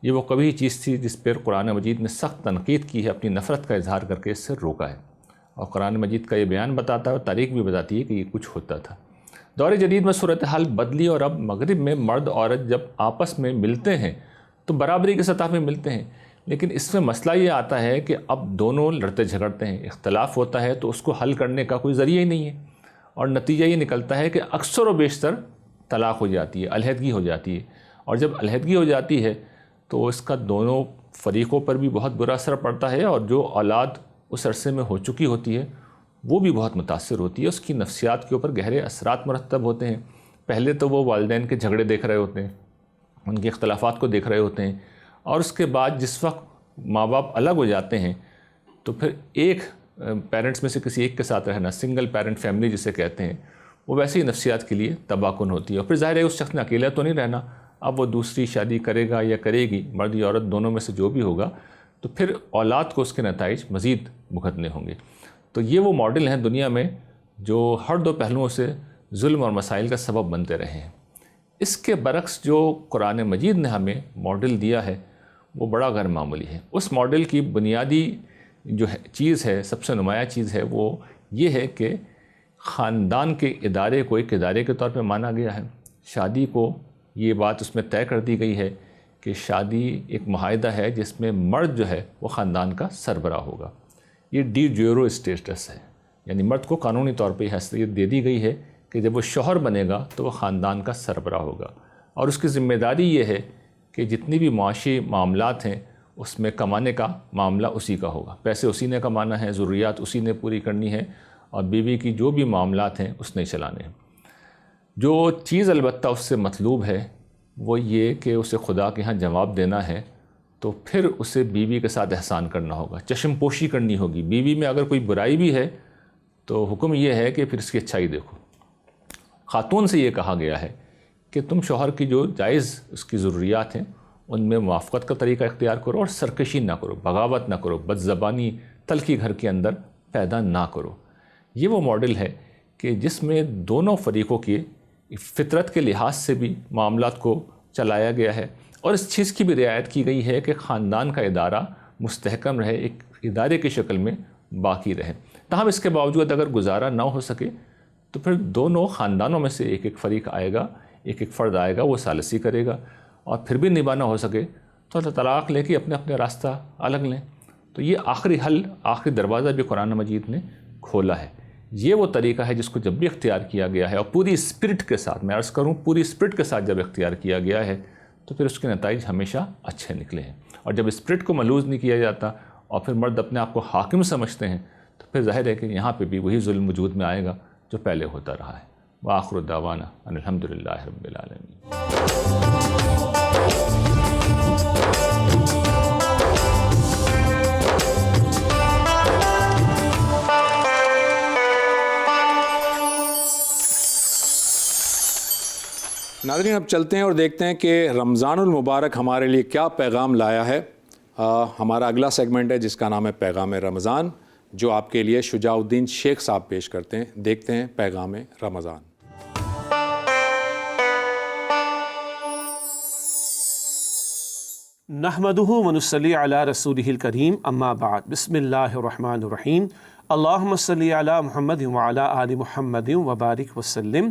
یہ وہ کبھی چیز تھی جس پر قرآن مجید نے سخت تنقید کی ہے، اپنی نفرت کا اظہار کر کے اس سے روکا ہے، اور قرآن مجید کا یہ بیان بتاتا ہے اور تاریخ بھی بتاتی ہے کہ یہ کچھ ہوتا تھا۔ دور جدید میں صورتحال بدلی اور اب مغرب میں مرد عورت جب آپس میں ملتے ہیں تو برابری کی سطح پہ ملتے ہیں، لیکن اس میں مسئلہ یہ آتا ہے کہ اب دونوں لڑتے جھگڑتے ہیں، اختلاف ہوتا ہے تو اس کو حل کرنے کا کوئی ذریعہ ہی نہیں ہے، اور نتیجہ یہ نکلتا ہے کہ اکثر و بیشتر طلاق ہو جاتی ہے، علیحدگی ہو جاتی ہے، اور جب علیحدگی ہو جاتی ہے تو اس کا دونوں فریقوں پر بھی بہت برا اثر پڑتا ہے، اور جو اولاد اس عرصے میں ہو چکی ہوتی ہے وہ بھی بہت متاثر ہوتی ہے، اس کی نفسیات کے اوپر گہرے اثرات مرتب ہوتے ہیں۔ پہلے تو وہ والدین کے جھگڑے دیکھ رہے ہوتے ہیں، ان کے اختلافات کو دیکھ رہے ہوتے ہیں، اور اس کے بعد جس وقت ماں باپ الگ ہو جاتے ہیں تو پھر ایک پیرنٹس میں سے کسی ایک کے ساتھ رہنا، سنگل پیرنٹ فیملی جسے کہتے ہیں، وہ ویسے ہی نفسیات کے لیے تباہ کن ہوتی ہے، اور پھر ظاہر ہے اس شخص نے اکیلا تو نہیں رہنا، اب وہ دوسری شادی کرے گا یا کرے گی، مرد یا عورت دونوں میں سے جو بھی ہوگا، تو پھر اولاد کو اس کے نتائج مزید بھگتنے ہوں گے۔ تو یہ وہ ماڈل ہیں دنیا میں جو ہر دو پہلوؤں سے ظلم اور مسائل کا سبب بنتے رہے ہیں۔ اس کے برعکس جو قرآن مجید نے ہمیں ماڈل دیا ہے وہ بڑا غیر معمولی ہے۔ اس ماڈل کی بنیادی جو چیز ہے، سب سے نمایاں چیز ہے، وہ یہ ہے کہ خاندان کے ادارے کو ایک ادارے کے طور پہ مانا گیا ہے۔ شادی کو یہ بات اس میں طے کر دی گئی ہے کہ شادی ایک معاہدہ ہے جس میں مرد جو ہے وہ خاندان کا سربراہ ہوگا۔ یہ ڈی جیورو اسٹیٹس ہے، یعنی مرد کو قانونی طور پہ حیثیت دے دی گئی ہے کہ جب وہ شوہر بنے گا تو وہ خاندان کا سربراہ ہوگا، اور اس کی ذمہ داری یہ ہے کہ جتنی بھی معاشی معاملات ہیں اس میں کمانے کا معاملہ اسی کا ہوگا، پیسے اسی نے کمانا ہے، ضروریات اسی نے پوری کرنی ہے، اور بیوی کی جو بھی معاملات ہیں اس نے چلانے ہیں۔ جو چیز البتہ اس سے مطلوب ہے وہ یہ کہ اسے خدا کے ہاں جواب دینا ہے، تو پھر اسے بیوی کے ساتھ احسان کرنا ہوگا، چشم پوشی کرنی ہوگی۔ بیوی میں اگر کوئی برائی بھی ہے تو حکم یہ ہے کہ پھر اس کی اچھائی دیکھو۔ خاتون سے یہ کہا گیا ہے کہ تم شوہر کی جو جائز اس کی ضروریات ہیں ان میں موافقت کا طریقہ اختیار کرو، اور سرکشی نہ کرو، بغاوت نہ کرو، بد زبانی تلخی گھر کے اندر پیدا نہ کرو۔ یہ وہ ماڈل ہے کہ جس میں دونوں فریقوں کی فطرت کے لحاظ سے بھی معاملات کو چلایا گیا ہے، اور اس چیز کی بھی رعایت کی گئی ہے کہ خاندان کا ادارہ مستحکم رہے، ایک ادارے کی شکل میں باقی رہے۔ تاہم اس کے باوجود اگر گزارا نہ ہو سکے تو پھر دونوں خاندانوں میں سے ایک ایک فریق آئے گا، ایک ایک فرد آئے گا، وہ ثالثی کرے گا، اور پھر بھی نبھانا ہو سکے تو طلاق لے کے اپنے اپنے راستہ الگ لیں۔ تو یہ آخری حل، آخری دروازہ بھی قرآن مجید نے کھولا ہے۔ یہ وہ طریقہ ہے جس کو جب بھی اختیار کیا گیا ہے، اور پوری اسپرٹ کے ساتھ، میں عرض کروں پوری اسپرٹ کے ساتھ جب اختیار کیا گیا ہے تو پھر اس کے نتائج ہمیشہ اچھے نکلے ہیں۔ اور جب اسپرٹ کو ملوث نہیں کیا جاتا اور پھر مرد اپنے آپ کو حاکم سمجھتے ہیں تو پھر ظاہر ہے کہ یہاں پہ بھی وہی ظلم وجود میں آئے گا جو پہلے ہوتا رہا ہے۔ وآخر دعوانا ان الحمدللہ رب العالمین۔ ناظرین اب چلتے ہیں اور دیکھتے ہیں کہ رمضان المبارک ہمارے لیے کیا پیغام لایا ہے۔ ہمارا اگلا سیگمنٹ ہے جس کا نام ہے پیغام رمضان، جو آپ کے لیے شجاع الدین شیخ صاحب پیش کرتے ہیں۔ دیکھتے ہیں پیغام رمضان۔ نحمدہ ونصلی علی رسولہ الکریم، اما بعد، بسم اللہ الرحمن الرحیم، اللہم صلی علی محمد وعلی آل محمد وبارک وسلم۔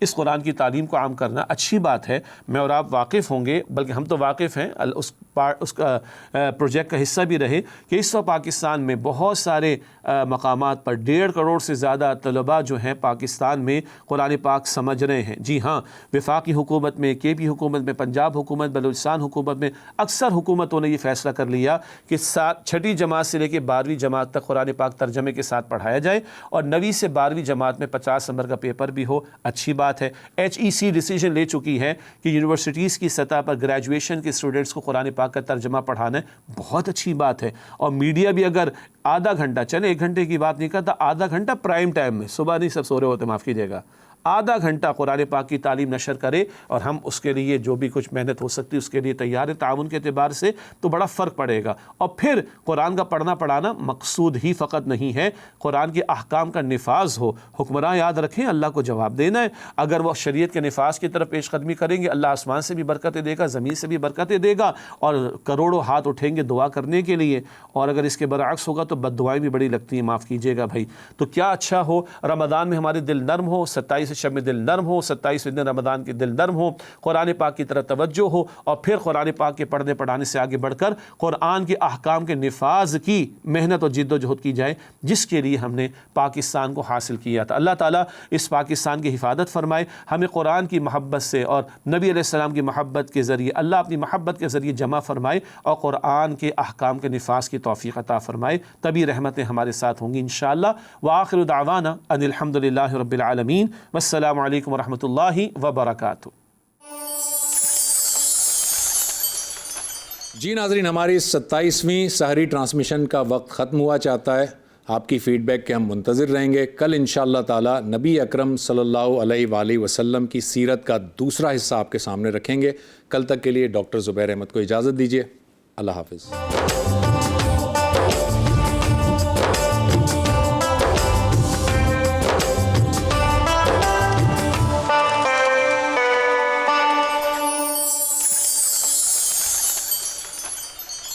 اس قرآن کی تعلیم کو عام کرنا اچھی بات ہے. میں اور آپ واقف ہوں گے، بلکہ ہم تو واقف ہیں، اس پروجیکٹ کا حصہ بھی رہے کہ اس وقت پاکستان میں بہت سارے مقامات پر 1.5 کروڑ سے زیادہ طلباء جو ہیں پاکستان میں قرآن پاک سمجھ رہے ہیں. جی ہاں، وفاقی حکومت میں، کے پی حکومت میں، پنجاب حکومت، بلوچستان حکومت میں اکثر حکومتوں نے یہ فیصلہ کر لیا کہ 6ٹھی جماعت سے لے کے 12ویں جماعت تک قرآن پاک ترجمے کے ساتھ پڑھایا جائے، اور 9ویں سے 12ویں جماعت میں 50 نمبر کا پیپر بھی ہو. اچھی بات ہے. HEC ڈیسیجن لے چکی ہے کہ یونیورسٹیز کی سطح پر گریجویشن کے اسٹوڈنٹس کو قرآن پاک کا ترجمہ پڑھانا ہے. بہت اچھی بات ہے. اور میڈیا بھی اگر آدھا گھنٹہ، چلے 1 گھنٹے کی بات نہیں کرتا، آدھا گھنٹہ پرائم ٹائم میں، صبح نہیں سب سو رہے ہوتے، معاف کیجیے گا، آدھا گھنٹہ قرآن پاک کی تعلیم نشر کرے، اور ہم اس کے لیے جو بھی کچھ محنت ہو سکتی ہے اس کے لیے تیار ہے تعاون کے اعتبار سے، تو بڑا فرق پڑے گا. اور پھر قرآن کا پڑھنا پڑھانا مقصود ہی فقط نہیں ہے، قرآن کے احکام کا نفاذ ہو. حکمراں یاد رکھیں اللہ کو جواب دینا ہے. اگر وہ شریعت کے نفاذ کی طرف پیش قدمی کریں گے، اللہ آسمان سے بھی برکتیں دے گا، زمین سے بھی برکتیں دے گا، اور کروڑوں ہاتھ اٹھیں گے دعا کرنے کے لیے. اور اگر اس کے برعکس ہوگا تو بد دعائیں بھی بڑی لگتی ہیں، معاف کیجیے گا بھائی. تو کیا اچھا ہو رمضان میں ہمارے دل نرم ہو، 27 شب میں دل نرم ہو، 27 دن رمضان کے دل نرم ہو، قرآن پاک کی طرف توجہ ہو، اور پھر قرآن پاک کے پڑھنے پڑھانے سے آگے بڑھ کر قرآن کے احکام کے نفاذ کی محنت اور جد و جہد کی جائے، جس کے لیے ہم نے پاکستان کو حاصل کیا تھا. اللہ تعالیٰ اس پاکستان کی حفاظت فرمائے. ہمیں قرآن کی محبت سے اور نبی علیہ السلام کی محبت کے ذریعے، اللہ اپنی محبت کے ذریعے جمع فرمائے، اور قرآن کے احکام کے نفاذ کی توفیق عطا فرمائے. تبھی رحمتیں ہمارے ساتھ ہوں گی انشاءاللہ. وآخر دعوانا ان الحمد للہ رب العالمین، والسلام علیکم ورحمۃ اللہ وبرکاتہ. جی ناظرین، ہماری 27ویں سحری ٹرانسمیشن کا وقت ختم ہوا چاہتا ہے. آپ کی فیڈ بیک کے ہم منتظر رہیں گے. کل انشاءاللہ تعالی نبی اکرم صلی اللہ علیہ وآلہ وسلم کی سیرت کا دوسرا حصہ آپ کے سامنے رکھیں گے. کل تک کے لیے ڈاکٹر زبیر احمد کو اجازت دیجیے. اللہ حافظ.